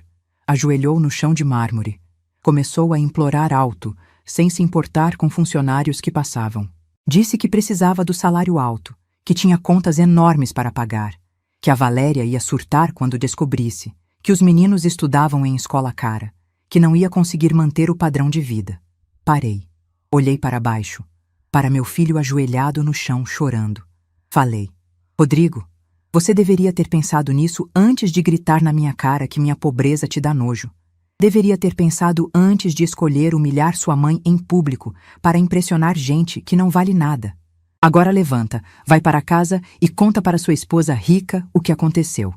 Ajoelhou no chão de mármore. Começou a implorar alto, sem se importar com funcionários que passavam. Disse que precisava do salário alto, que tinha contas enormes para pagar, que a Valéria ia surtar quando descobrisse, que os meninos estudavam em escola cara, que não ia conseguir manter o padrão de vida. Parei. Olhei para baixo, para meu filho ajoelhado no chão chorando. Falei: Rodrigo, você deveria ter pensado nisso antes de gritar na minha cara que minha pobreza te dá nojo. Deveria ter pensado antes de escolher humilhar sua mãe em público para impressionar gente que não vale nada. Agora levanta, vai para casa e conta para sua esposa rica o que aconteceu.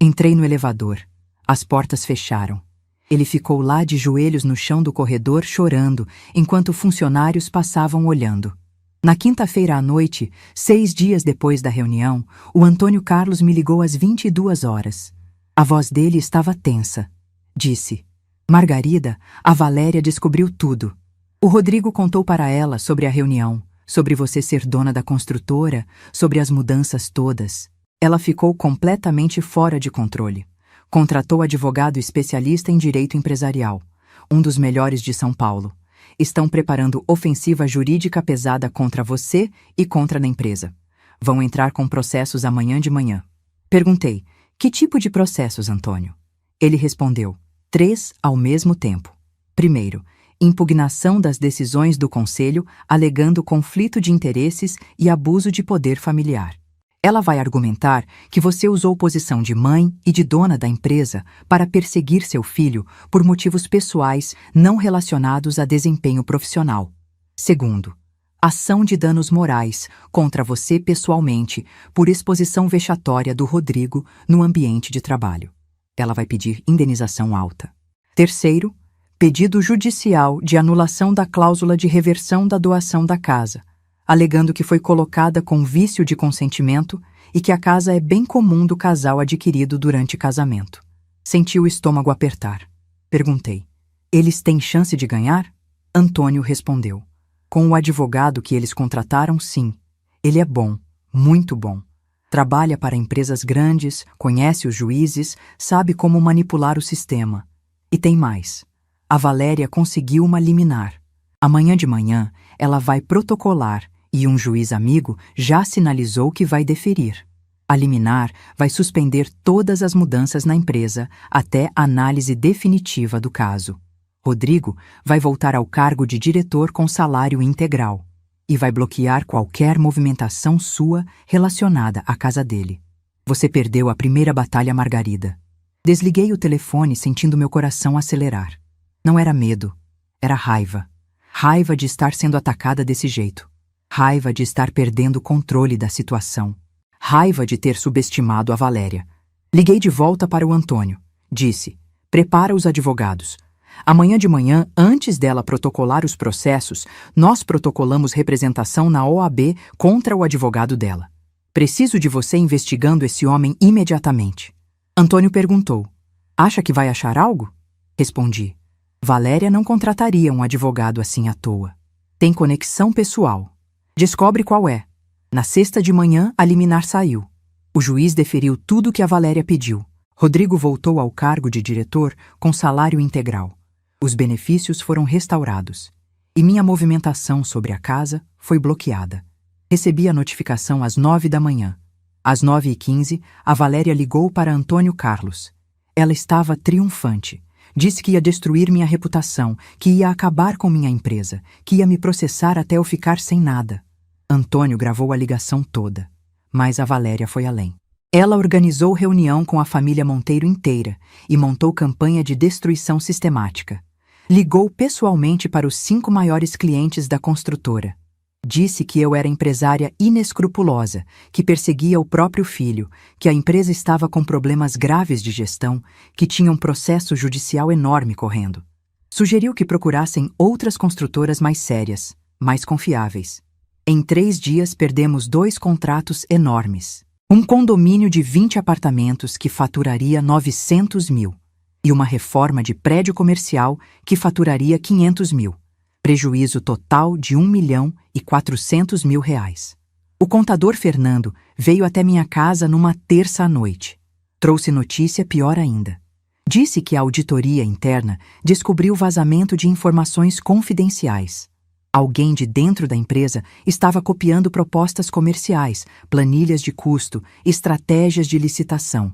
Entrei no elevador. As portas fecharam. Ele ficou lá de joelhos no chão do corredor chorando, enquanto funcionários passavam olhando. Na quinta-feira à noite, 6 dias depois da reunião, o Antônio Carlos me ligou às 22 horas. A voz dele estava tensa. Disse: Margarida, a Valéria descobriu tudo. O Rodrigo contou para ela sobre a reunião, sobre você ser dona da construtora, sobre as mudanças todas. Ela ficou completamente fora de controle. Contratou advogado especialista em direito empresarial, um dos melhores de São Paulo. Estão preparando ofensiva jurídica pesada contra você e contra a empresa. Vão entrar com processos amanhã de manhã. Perguntei: que tipo de processos, Antônio? Ele respondeu: 3 ao mesmo tempo. Primeiro, impugnação das decisões do conselho alegando conflito de interesses e abuso de poder familiar. Ela vai argumentar que você usou posição de mãe e de dona da empresa para perseguir seu filho por motivos pessoais não relacionados a desempenho profissional. Segundo, ação de danos morais contra você pessoalmente por exposição vexatória do Rodrigo no ambiente de trabalho. Ela vai pedir indenização alta. Terceiro, pedido judicial de anulação da cláusula de reversão da doação da casa, alegando que foi colocada com vício de consentimento e que a casa é bem comum do casal adquirido durante casamento. Senti o estômago apertar. Perguntei: eles têm chance de ganhar? Antônio respondeu: com o advogado que eles contrataram, sim. Ele é bom, muito bom. Trabalha para empresas grandes, conhece os juízes, sabe como manipular o sistema. E tem mais. A Valéria conseguiu uma liminar. Amanhã de manhã, ela vai protocolar e um juiz amigo já sinalizou que vai deferir. A liminar vai suspender todas as mudanças na empresa até a análise definitiva do caso. Rodrigo vai voltar ao cargo de diretor com salário integral e vai bloquear qualquer movimentação sua relacionada à casa dele. Você perdeu a primeira batalha, Margarida. Desliguei o telefone sentindo meu coração acelerar. Não era medo, era raiva. Raiva de estar sendo atacada desse jeito. Raiva de estar perdendo o controle da situação. Raiva de ter subestimado a Valéria. Liguei de volta para o Antônio. Disse: prepara os advogados. Amanhã de manhã, antes dela protocolar os processos, nós protocolamos representação na OAB contra o advogado dela. Preciso de você investigando esse homem imediatamente. Antônio perguntou: acha que vai achar algo? Respondi: Valéria não contrataria um advogado assim à toa. Tem conexão pessoal. Descobre qual é. Na sexta de manhã, a liminar saiu. O juiz deferiu tudo o que a Valéria pediu. Rodrigo voltou ao cargo de diretor com salário integral. Os benefícios foram restaurados. E minha movimentação sobre a casa foi bloqueada. Recebi a notificação às 9 da manhã. Às 9h15, a Valéria ligou para Antônio Carlos. Ela estava triunfante. Disse que ia destruir minha reputação, que ia acabar com minha empresa, que ia me processar até eu ficar sem nada. Antônio gravou a ligação toda, mas a Valéria foi além. Ela organizou reunião com a família Monteiro inteira e montou campanha de destruição sistemática. Ligou pessoalmente para os 5 maiores clientes da construtora. Disse que eu era empresária inescrupulosa, que perseguia o próprio filho, que a empresa estava com problemas graves de gestão, que tinha um processo judicial enorme correndo. Sugeriu que procurassem outras construtoras mais sérias, mais confiáveis. Em 3 dias perdemos 2 contratos enormes. Um condomínio de 20 apartamentos que faturaria 900 mil. E uma reforma de prédio comercial que faturaria 500 mil. Prejuízo total de R$ 1.400.000. O contador Fernando veio até minha casa numa terça à noite. Trouxe notícia pior ainda. Disse que a auditoria interna descobriu vazamento de informações confidenciais. Alguém de dentro da empresa estava copiando propostas comerciais, planilhas de custo, estratégias de licitação.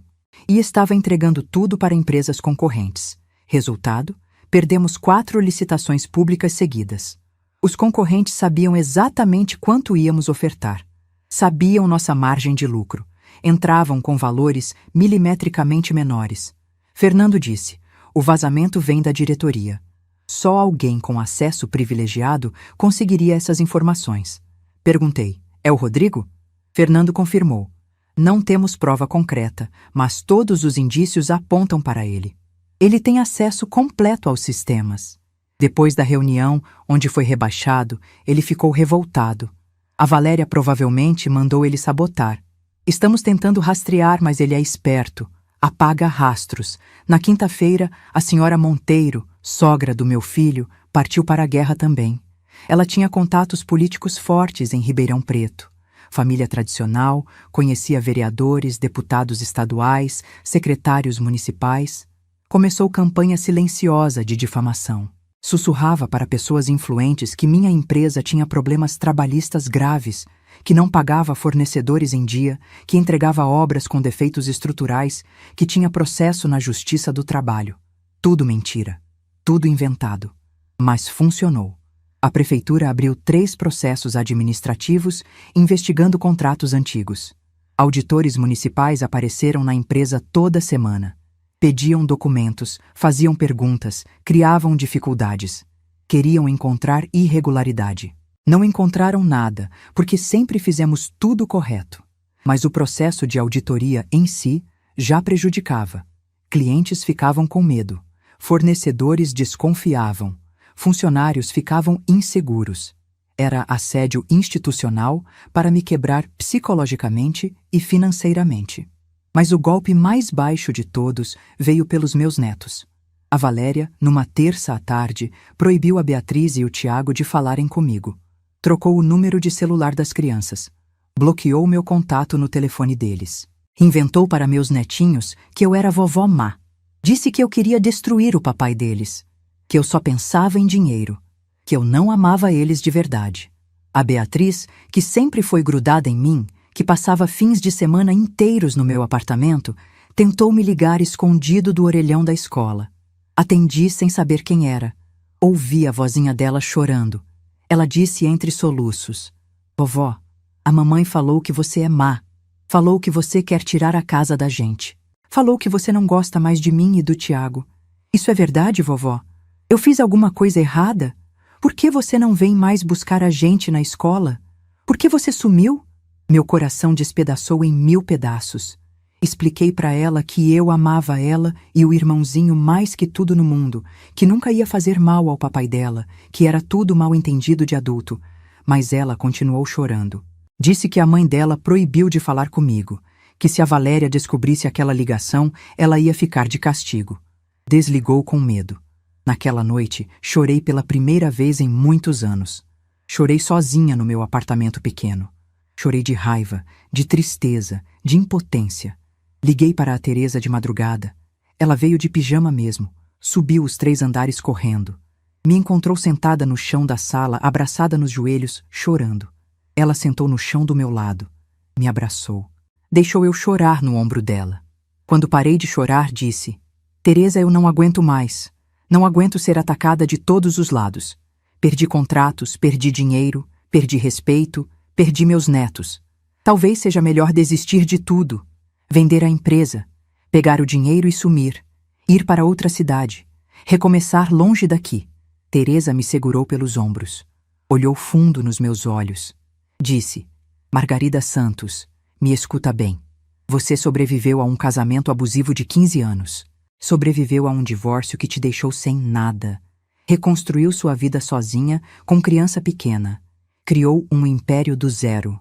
E estava entregando tudo para empresas concorrentes. Resultado? Perdemos 4 licitações públicas seguidas. Os concorrentes sabiam exatamente quanto íamos ofertar. Sabiam nossa margem de lucro. Entravam com valores milimetricamente menores. Fernando disse: o vazamento vem da diretoria. Só alguém com acesso privilegiado conseguiria essas informações. Perguntei: é o Rodrigo? Fernando confirmou: não temos prova concreta, mas todos os indícios apontam para ele. Ele tem acesso completo aos sistemas. Depois da reunião, onde foi rebaixado, ele ficou revoltado. A Valéria provavelmente mandou ele sabotar. Estamos tentando rastrear, mas ele é esperto. Apaga rastros. Na quinta-feira, a senhora Monteiro, sogra do meu filho, partiu para a guerra também. Ela tinha contatos políticos fortes em Ribeirão Preto. Família tradicional, conhecia vereadores, deputados estaduais, secretários municipais. Começou campanha silenciosa de difamação. Sussurrava para pessoas influentes que minha empresa tinha problemas trabalhistas graves, que não pagava fornecedores em dia, que entregava obras com defeitos estruturais, que tinha processo na Justiça do Trabalho. Tudo mentira. Tudo inventado. Mas funcionou. A prefeitura abriu 3 processos administrativos investigando contratos antigos. Auditores municipais apareceram na empresa toda semana. Pediam documentos, faziam perguntas, criavam dificuldades. Queriam encontrar irregularidade. Não encontraram nada, porque sempre fizemos tudo correto. Mas o processo de auditoria em si já prejudicava. Clientes ficavam com medo. Fornecedores desconfiavam. Funcionários ficavam inseguros. Era assédio institucional para me quebrar psicologicamente e financeiramente. Mas o golpe mais baixo de todos veio pelos meus netos. A Valéria, numa terça à tarde, proibiu a Beatriz e o Tiago de falarem comigo. Trocou o número de celular das crianças. Bloqueou meu contato no telefone deles. Inventou para meus netinhos que eu era vovó má. Disse que eu queria destruir o papai deles. Que eu só pensava em dinheiro. Que eu não amava eles de verdade. A Beatriz, que sempre foi grudada em mim, que passava fins de semana inteiros no meu apartamento, tentou me ligar escondido do orelhão da escola. Atendi sem saber quem era. Ouvi a vozinha dela chorando. Ela disse entre soluços: vovó, a mamãe falou que você é má. Falou que você quer tirar a casa da gente. Falou que você não gosta mais de mim e do Tiago. Isso é verdade, vovó? Eu fiz alguma coisa errada? Por que você não vem mais buscar a gente na escola? Por que você sumiu? Meu coração despedaçou em 1000 pedaços. Expliquei para ela que eu amava ela e o irmãozinho mais que tudo no mundo, que nunca ia fazer mal ao papai dela, que era tudo mal entendido de adulto. Mas ela continuou chorando. Disse que a mãe dela proibiu de falar comigo, que se a Valéria descobrisse aquela ligação, ela ia ficar de castigo. Desligou com medo. Naquela noite, chorei pela primeira vez em muitos anos. Chorei sozinha no meu apartamento pequeno. Chorei de raiva, de tristeza, de impotência. Liguei para a Teresa de madrugada. Ela veio de pijama mesmo. Subiu os 3 andares correndo. Me encontrou sentada no chão da sala, abraçada nos joelhos, chorando. Ela sentou no chão do meu lado. Me abraçou. Deixou eu chorar no ombro dela. Quando parei de chorar, disse: Teresa, eu não aguento mais. Não aguento ser atacada de todos os lados. Perdi contratos, perdi dinheiro, perdi respeito, perdi meus netos. Talvez seja melhor desistir de tudo. Vender a empresa, pegar o dinheiro e sumir, ir para outra cidade, recomeçar longe daqui. Teresa me segurou pelos ombros. Olhou fundo nos meus olhos. Disse: Margarida Santos, me escuta bem. Você sobreviveu a um casamento abusivo de 15 anos. Sobreviveu a um divórcio que te deixou sem nada. Reconstruiu sua vida sozinha, com criança pequena. Criou um império do zero.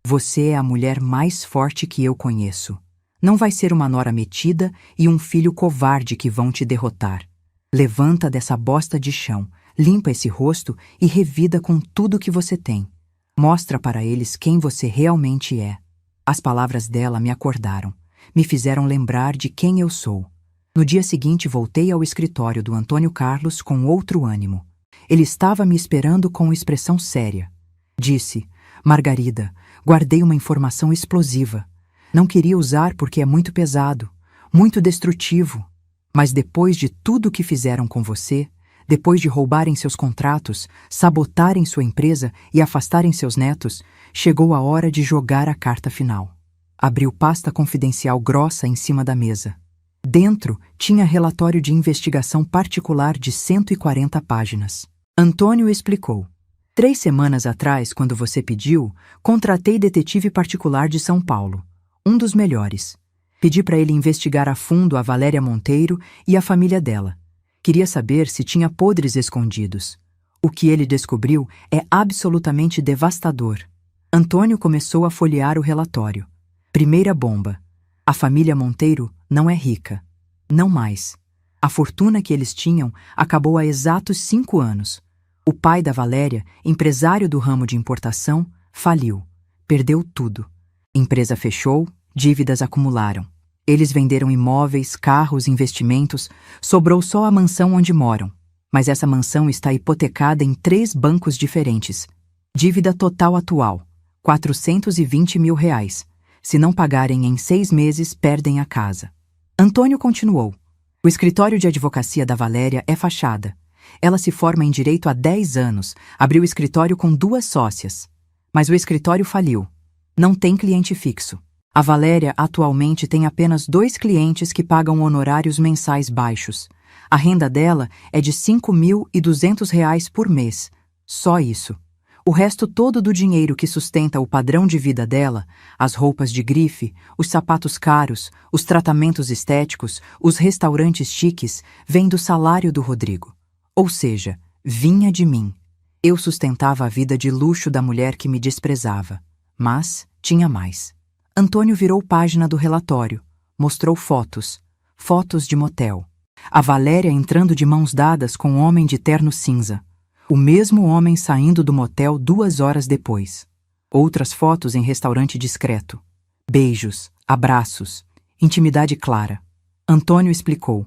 Você é a mulher mais forte que eu conheço. Não vai ser uma nora metida e um filho covarde que vão te derrotar. Levanta dessa bosta de chão, limpa esse rosto e revida com tudo que você tem. Mostra para eles quem você realmente é. As palavras dela me acordaram, me fizeram lembrar de quem eu sou. No dia seguinte voltei ao escritório do Antônio Carlos com outro ânimo. Ele estava me esperando com expressão séria. Disse: Margarida, guardei uma informação explosiva. Não queria usar porque é muito pesado, muito destrutivo. Mas depois de tudo que fizeram com você, depois de roubarem seus contratos, sabotarem sua empresa e afastarem seus netos, chegou a hora de jogar a carta final. Abriu pasta confidencial grossa em cima da mesa. Dentro tinha relatório de investigação particular de 140 páginas. Antônio explicou. 3 semanas atrás, quando você pediu, contratei detetive particular de São Paulo, um dos melhores. Pedi para ele investigar a fundo a Valéria Monteiro e a família dela. Queria saber se tinha podres escondidos. O que ele descobriu é absolutamente devastador. Antônio começou a folhear o relatório. Primeira bomba. A família Monteiro não é rica. Não mais. A fortuna que eles tinham acabou há exatos 5 anos. O pai da Valéria, empresário do ramo de importação, faliu. Perdeu tudo. Empresa fechou, dívidas acumularam. Eles venderam imóveis, carros, investimentos, sobrou só a mansão onde moram. Mas essa mansão está hipotecada em 3 bancos diferentes. Dívida total atual, R$ 420 mil. Se não pagarem em 6 meses, perdem a casa. Antônio continuou. O escritório de advocacia da Valéria é fachada. Ela se forma em direito há 10 anos, abriu o escritório com 2 sócias. Mas o escritório faliu. Não tem cliente fixo. A Valéria atualmente tem apenas 2 clientes que pagam honorários mensais baixos. A renda dela é de R$ 5.200 por mês. Só isso. O resto todo do dinheiro que sustenta o padrão de vida dela, as roupas de grife, os sapatos caros, os tratamentos estéticos, os restaurantes chiques, vem do salário do Rodrigo. Ou seja, vinha de mim. Eu sustentava a vida de luxo da mulher que me desprezava. Mas tinha mais. Antônio virou página do relatório. Mostrou fotos. Fotos de motel. A Valéria entrando de mãos dadas com um homem de terno cinza. O mesmo homem saindo do motel 2 horas depois. Outras fotos em restaurante discreto. Beijos, abraços, intimidade clara. Antônio explicou.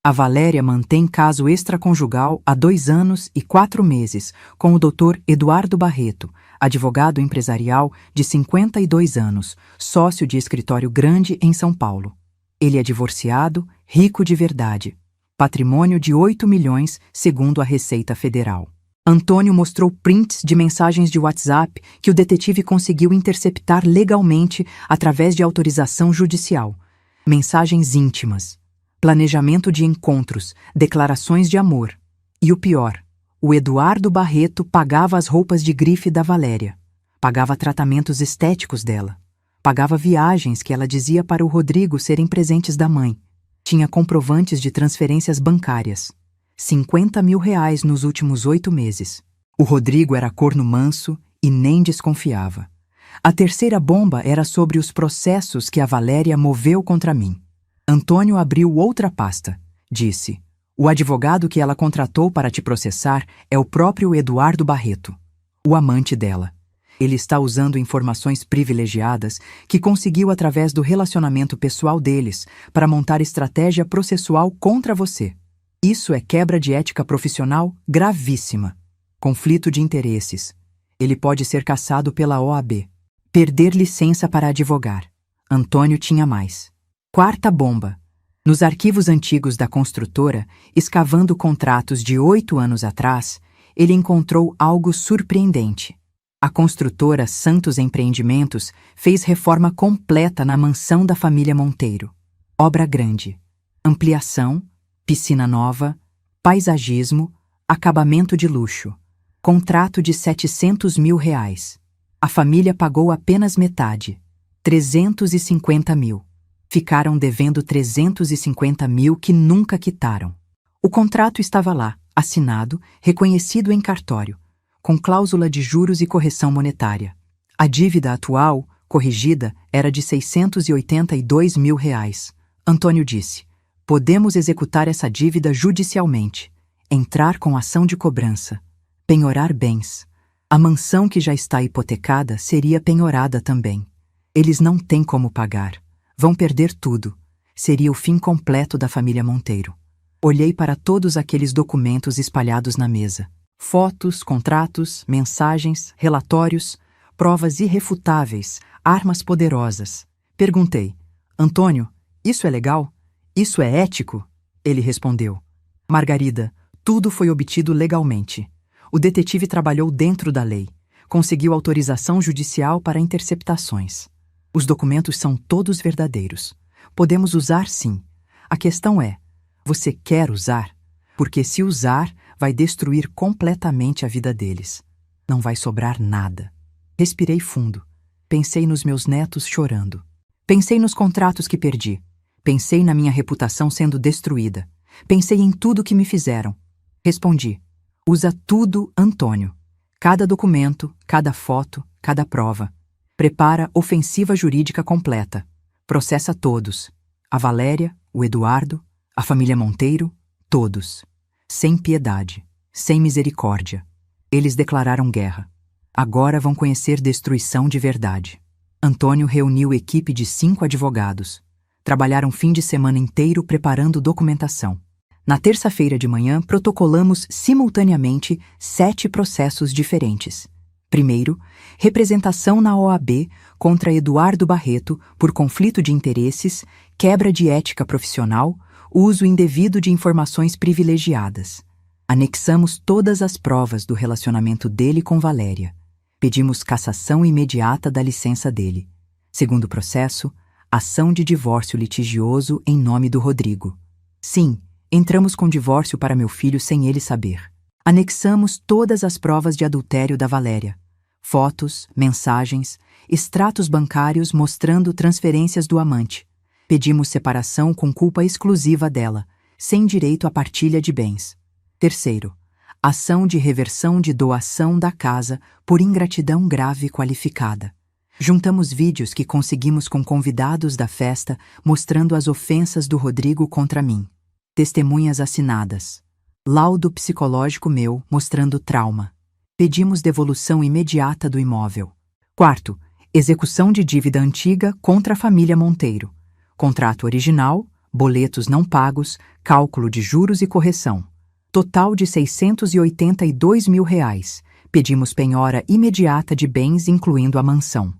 A Valéria mantém caso extraconjugal há 2 anos e 4 meses com o Dr. Eduardo Barreto, advogado empresarial de 52 anos, sócio de escritório grande em São Paulo. Ele é divorciado, rico de verdade. Patrimônio de 8 milhões, segundo a Receita Federal. Antônio mostrou prints de mensagens de WhatsApp que o detetive conseguiu interceptar legalmente através de autorização judicial. Mensagens íntimas. Planejamento de encontros, declarações de amor. E o pior, o Eduardo Barreto pagava as roupas de grife da Valéria. Pagava tratamentos estéticos dela. Pagava viagens que ela dizia para o Rodrigo serem presentes da mãe. Tinha comprovantes de transferências bancárias. R$ 50 mil nos últimos 8 meses. O Rodrigo era corno manso e nem desconfiava. A terceira bomba era sobre os processos que a Valéria moveu contra mim. Antônio abriu outra pasta. Disse: o advogado que ela contratou para te processar é o próprio Eduardo Barreto, o amante dela. Ele está usando informações privilegiadas que conseguiu através do relacionamento pessoal deles para montar estratégia processual contra você. Isso é quebra de ética profissional gravíssima. Conflito de interesses. Ele pode ser cassado pela OAB. Perder licença para advogar. Antônio tinha mais. 4ª bomba. Nos arquivos antigos da construtora, escavando contratos de 8 anos atrás, ele encontrou algo surpreendente. A construtora Santos Empreendimentos fez reforma completa na mansão da família Monteiro. Obra grande. Ampliação, piscina nova, paisagismo, acabamento de luxo. Contrato de R$ 700 mil. A família pagou apenas metade, 350 mil. Ficaram devendo 350 mil que nunca quitaram. O contrato estava lá, assinado, reconhecido em cartório, com cláusula de juros e correção monetária. A dívida atual, corrigida, era de R$ 682 mil. Antônio disse: podemos executar essa dívida judicialmente, entrar com ação de cobrança, penhorar bens. A mansão que já está hipotecada seria penhorada também. Eles não têm como pagar. Vão perder tudo. Seria o fim completo da família Monteiro. Olhei para todos aqueles documentos espalhados na mesa. Fotos, contratos, mensagens, relatórios, provas irrefutáveis, armas poderosas. Perguntei: Antônio, isso é legal? Isso é ético? Ele respondeu: Margarida, tudo foi obtido legalmente. O detetive trabalhou dentro da lei. Conseguiu autorização judicial para interceptações. Os documentos são todos verdadeiros. Podemos usar sim. A questão é: você quer usar? Porque se usar, vai destruir completamente a vida deles. Não vai sobrar nada. Respirei fundo. Pensei nos meus netos chorando. Pensei nos contratos que perdi. Pensei na minha reputação sendo destruída. Pensei em tudo que me fizeram. Respondi: usa tudo, Antônio. Cada documento, cada foto, cada prova. Prepara ofensiva jurídica completa. Processa todos. A Valéria, o Eduardo, a família Monteiro, todos. Sem piedade, sem misericórdia. Eles declararam guerra. Agora vão conhecer destruição de verdade. Antônio reuniu equipe de 5 advogados. Trabalharam fim de semana inteiro preparando documentação. Na terça-feira de manhã, protocolamos simultaneamente 7 processos diferentes. Primeiro, representação na OAB contra Eduardo Barreto por conflito de interesses, quebra de ética profissional, uso indevido de informações privilegiadas. Anexamos todas as provas do relacionamento dele com Valéria. Pedimos cassação imediata da licença dele. Segundo processo, ação de divórcio litigioso em nome do Rodrigo. Sim, entramos com divórcio para meu filho sem ele saber. Anexamos todas as provas de adultério da Valéria. Fotos, mensagens, extratos bancários mostrando transferências do amante. Pedimos separação com culpa exclusiva dela, sem direito à partilha de bens. Terceiro, ação de reversão de doação da casa por ingratidão grave qualificada. Juntamos vídeos que conseguimos com convidados da festa mostrando as ofensas do Rodrigo contra mim. Testemunhas assinadas. Laudo psicológico meu mostrando trauma. Pedimos devolução imediata do imóvel. Quarto, execução de dívida antiga contra a família Monteiro. Contrato original, boletos não pagos, cálculo de juros e correção. Total de R$ 682 mil. Pedimos penhora imediata de bens, incluindo a mansão.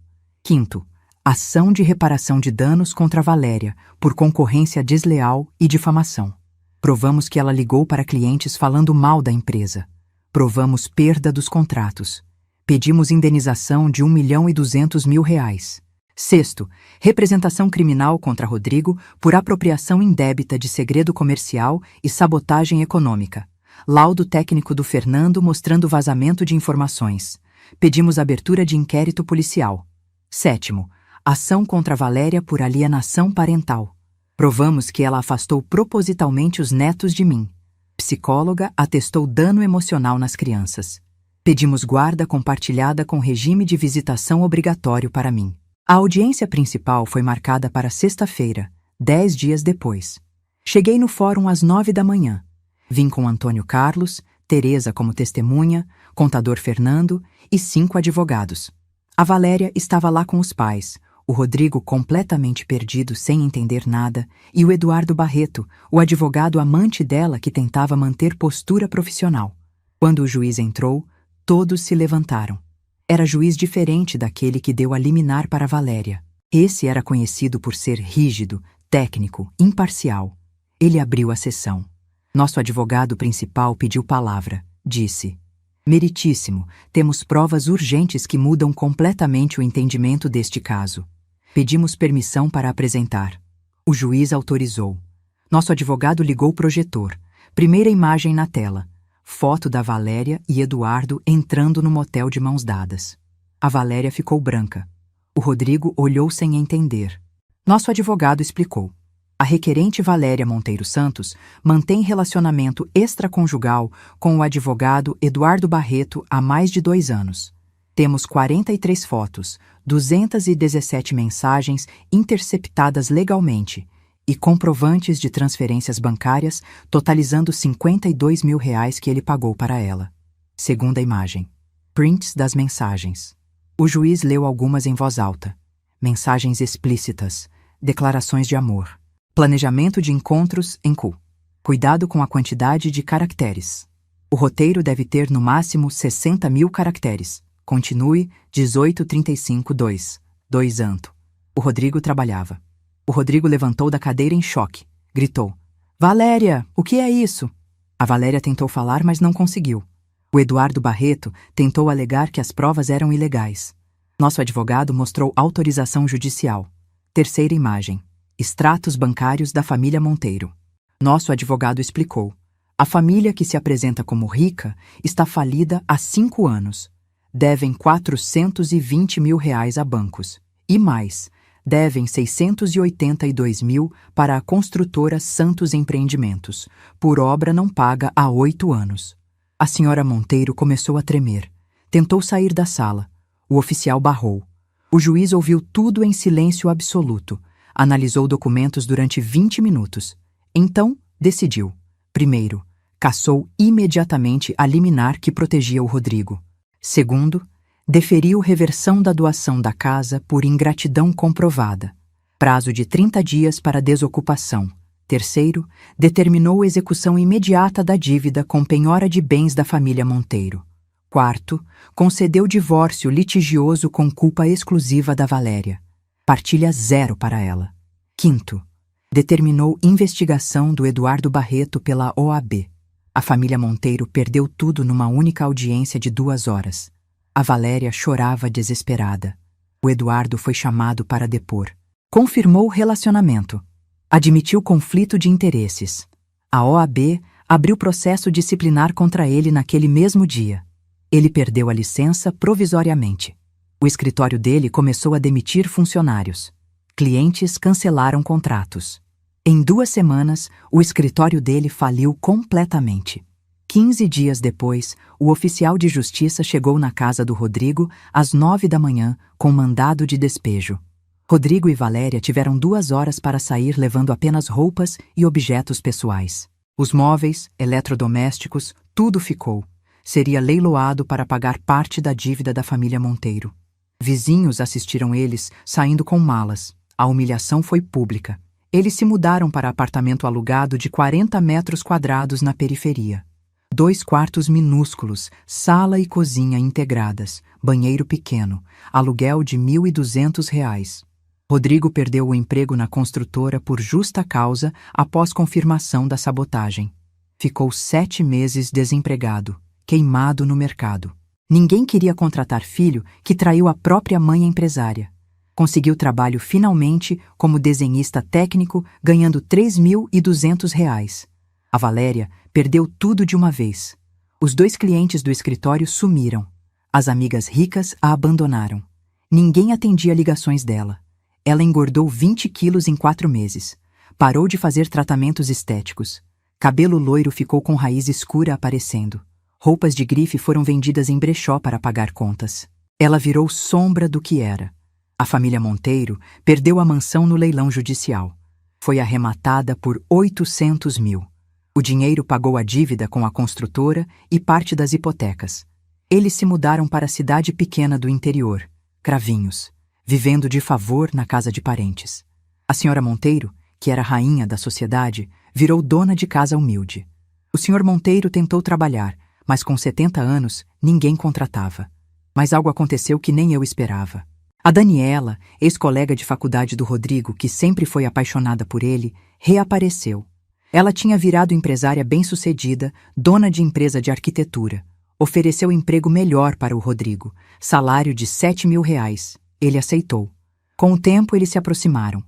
Quinto, ação de reparação de danos contra a Valéria, por concorrência desleal e difamação. Provamos que ela ligou para clientes falando mal da empresa. Provamos perda dos contratos. Pedimos indenização de R$ 1.200.000. Sexto, representação criminal contra Rodrigo por apropriação indébita de segredo comercial e sabotagem econômica. Laudo técnico do Fernando mostrando vazamento de informações. Pedimos abertura de inquérito policial. Sétimo, ação contra Valéria por alienação parental. Provamos que ela afastou propositalmente os netos de mim. Psicóloga atestou dano emocional nas crianças. Pedimos guarda compartilhada com regime de visitação obrigatório para mim. A audiência principal foi marcada para sexta-feira, 10 dias depois. Cheguei no fórum às 9 da manhã. Vim com Antônio Carlos, Tereza como testemunha, contador Fernando e 5 advogados. A Valéria estava lá com os pais, o Rodrigo completamente perdido sem entender nada e o Eduardo Barreto, o advogado amante dela que tentava manter postura profissional. Quando o juiz entrou, todos se levantaram. Era juiz diferente daquele que deu a liminar para Valéria. Esse era conhecido por ser rígido, técnico, imparcial. Ele abriu a sessão. Nosso advogado principal pediu palavra. Disse: Meritíssimo, temos provas urgentes que mudam completamente o entendimento deste caso. Pedimos permissão para apresentar. O juiz autorizou. Nosso advogado ligou o projetor. Primeira imagem na tela. Foto da Valéria e Eduardo entrando no motel de mãos dadas. A Valéria ficou branca. O Rodrigo olhou sem entender. Nosso advogado explicou. A requerente Valéria Monteiro Santos mantém relacionamento extraconjugal com o advogado Eduardo Barreto há mais de 2 anos. Temos 43 fotos, 217 mensagens interceptadas legalmente e comprovantes de transferências bancárias totalizando R$ 52 mil que ele pagou para ela. Segunda imagem. Prints das mensagens. O juiz leu algumas em voz alta. Mensagens explícitas, declarações de amor, planejamento de encontros em cu. Cuidado com a quantidade de caracteres. O roteiro deve ter no máximo 60 mil caracteres. Continue 1835-2. 2 anto. O Rodrigo trabalhava. O Rodrigo levantou da cadeira em choque. Gritou. Valéria, o que é isso? A Valéria tentou falar, mas não conseguiu. O Eduardo Barreto tentou alegar que as provas eram ilegais. Nosso advogado mostrou autorização judicial. Terceira imagem. Extratos bancários da família Monteiro. Nosso advogado explicou. A família que se apresenta como rica está falida há 5 anos. Devem R$ 420 mil a bancos. E mais, devem 682 mil para a construtora Santos Empreendimentos, por obra não paga há 8 anos. A senhora Monteiro começou a tremer. Tentou sair da sala. O oficial barrou. O juiz ouviu tudo em silêncio absoluto. Analisou documentos durante 20 minutos. Então, decidiu. Primeiro, cassou imediatamente a liminar que protegia o Rodrigo. Segundo, deferiu reversão da doação da casa por ingratidão comprovada. Prazo de 30 dias para desocupação. Terceiro, determinou execução imediata da dívida com penhora de bens da família Monteiro. Quarto, concedeu divórcio litigioso com culpa exclusiva da Valéria. Partilha 0 para ela. Quinto, determinou investigação do Eduardo Barreto pela OAB. A família Monteiro perdeu tudo numa única audiência de 2 horas. A Valéria chorava desesperada. O Eduardo foi chamado para depor. Confirmou o relacionamento. Admitiu conflito de interesses. A OAB abriu processo disciplinar contra ele naquele mesmo dia. Ele perdeu a licença provisoriamente. O escritório dele começou a demitir funcionários. Clientes cancelaram contratos. Em 2 semanas, o escritório dele faliu completamente. 15 dias depois, o oficial de justiça chegou na casa do Rodrigo às 9 da manhã com mandado de despejo. Rodrigo e Valéria tiveram 2 horas para sair levando apenas roupas e objetos pessoais. Os móveis, eletrodomésticos, tudo ficou. Seria leiloado para pagar parte da dívida da família Monteiro. Vizinhos assistiram eles saindo com malas. A humilhação foi pública. Eles se mudaram para apartamento alugado de 40 metros quadrados na periferia. 2 quartos minúsculos, sala e cozinha integradas, banheiro pequeno, aluguel de R$ 1.200. Rodrigo perdeu o emprego na construtora por justa causa após confirmação da sabotagem. Ficou 7 meses desempregado, queimado no mercado. Ninguém queria contratar filho que traiu a própria mãe empresária. Conseguiu trabalho finalmente como desenhista técnico, ganhando R$ 3.200. A Valéria perdeu tudo de uma vez. Os 2 clientes do escritório sumiram. As amigas ricas a abandonaram. Ninguém atendia ligações dela. Ela engordou 20 quilos em 4 meses. Parou de fazer tratamentos estéticos. Cabelo loiro ficou com raiz escura aparecendo. Roupas de grife foram vendidas em brechó para pagar contas. Ela virou sombra do que era. A família Monteiro perdeu a mansão no leilão judicial. Foi arrematada por 800 mil. O dinheiro pagou a dívida com a construtora e parte das hipotecas. Eles se mudaram para a cidade pequena do interior, Cravinhos, vivendo de favor na casa de parentes. A senhora Monteiro, que era rainha da sociedade, virou dona de casa humilde. O senhor Monteiro tentou trabalhar, mas com 70 anos ninguém contratava. Mas algo aconteceu que nem eu esperava. A Daniela, ex-colega de faculdade do Rodrigo, que sempre foi apaixonada por ele, reapareceu. Ela tinha virado empresária bem-sucedida, dona de empresa de arquitetura. Ofereceu emprego melhor para o Rodrigo, salário de R$ 7.000. Ele aceitou. Com o tempo, eles se aproximaram.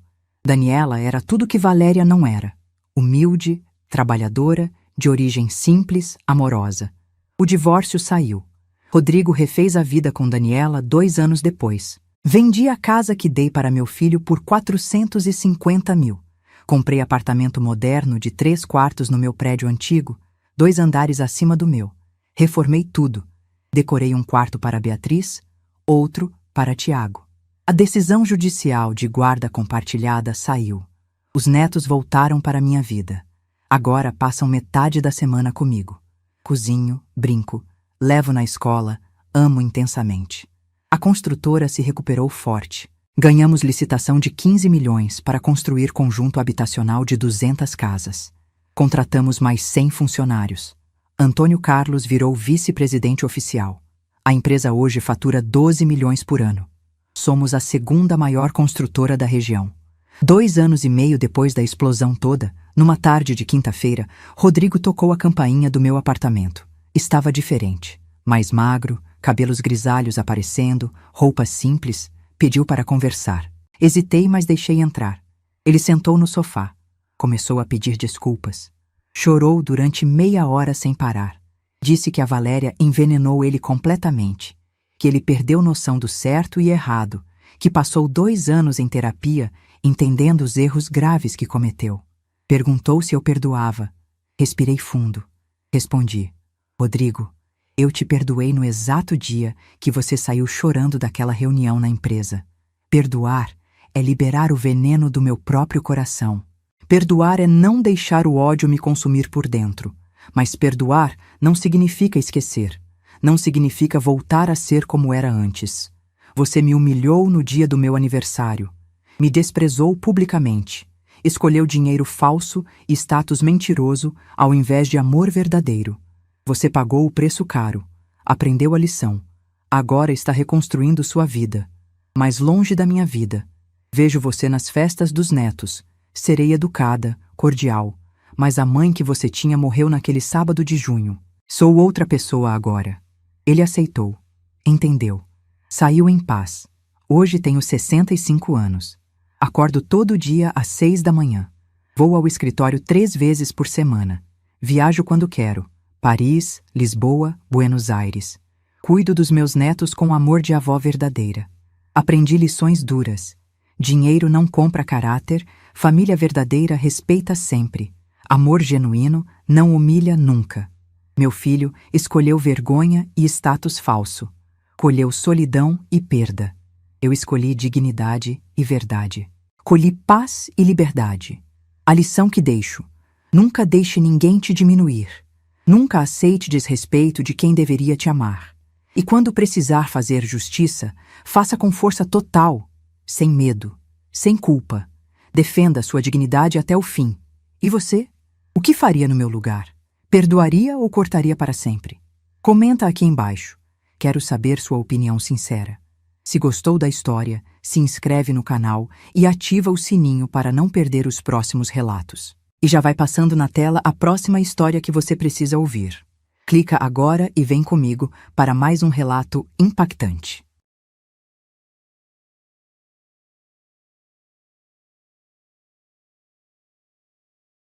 Daniela era tudo que Valéria não era. Humilde, trabalhadora, de origem simples, amorosa. O divórcio saiu. Rodrigo refez a vida com Daniela 2 anos depois. Vendi a casa que dei para meu filho por 450 mil. Comprei apartamento moderno de 3 quartos no meu prédio antigo, 2 andares acima do meu. Reformei tudo. Decorei um quarto para Beatriz, Outro para Tiago. A decisão judicial de guarda compartilhada saiu. Os netos voltaram para minha vida. Agora passam metade da semana comigo. Cozinho, brinco, levo na escola, amo intensamente. A construtora se recuperou forte. Ganhamos licitação de 15 milhões para construir conjunto habitacional de 200 casas. Contratamos mais 100 funcionários. Antônio Carlos virou vice-presidente oficial. A empresa hoje fatura 12 milhões por ano. Somos a segunda maior construtora da região. 2 anos e meio depois da explosão toda, numa tarde de quinta-feira, Rodrigo tocou a campainha do meu apartamento. Estava diferente. Mais magro, cabelos grisalhos aparecendo, roupas simples, pediu para conversar. Hesitei, mas deixei entrar. Ele sentou no sofá. Começou a pedir desculpas. Chorou durante meia hora sem parar. Disse que a Valéria envenenou ele completamente, que ele perdeu noção do certo e errado, que passou 2 anos em terapia entendendo os erros graves que cometeu. Perguntou se eu perdoava. Respirei fundo. Respondi: Rodrigo, eu te perdoei no exato dia que você saiu chorando daquela reunião na empresa. Perdoar é liberar o veneno do meu próprio coração. Perdoar é não deixar o ódio me consumir por dentro. Mas perdoar não significa esquecer. Não significa voltar a ser como era antes. Você me humilhou no dia do meu aniversário. Me desprezou publicamente. Escolheu dinheiro falso e status mentiroso ao invés de amor verdadeiro. Você pagou o preço caro. Aprendeu a lição. Agora está reconstruindo sua vida. Mas longe da minha vida. Vejo você nas festas dos netos. Serei educada, cordial. Mas a mãe que você tinha morreu naquele sábado de junho. Sou outra pessoa agora. Ele aceitou. Entendeu. Saiu em paz. Hoje tenho 65 anos. Acordo todo dia às 6 da manhã. Vou ao escritório 3 vezes por semana. Viajo quando quero. Paris, Lisboa, Buenos Aires. Cuido dos meus netos com amor de avó verdadeira. Aprendi lições duras. Dinheiro não compra caráter, família verdadeira respeita sempre. Amor genuíno não humilha nunca. Meu filho escolheu vergonha e status falso. Colheu solidão e perda. Eu escolhi dignidade e verdade. Colhi paz e liberdade. A lição que deixo: nunca deixe ninguém te diminuir. Nunca aceite desrespeito de quem deveria te amar. E quando precisar fazer justiça, faça com força total, sem medo, sem culpa. Defenda sua dignidade até o fim. E você? O que faria no meu lugar? Perdoaria ou cortaria para sempre? Comenta aqui embaixo. Quero saber sua opinião sincera. Se gostou da história, se inscreve no canal e ativa o sininho para não perder os próximos relatos. E já vai passando na tela a próxima história que você precisa ouvir. Clica agora e vem comigo para mais um relato impactante.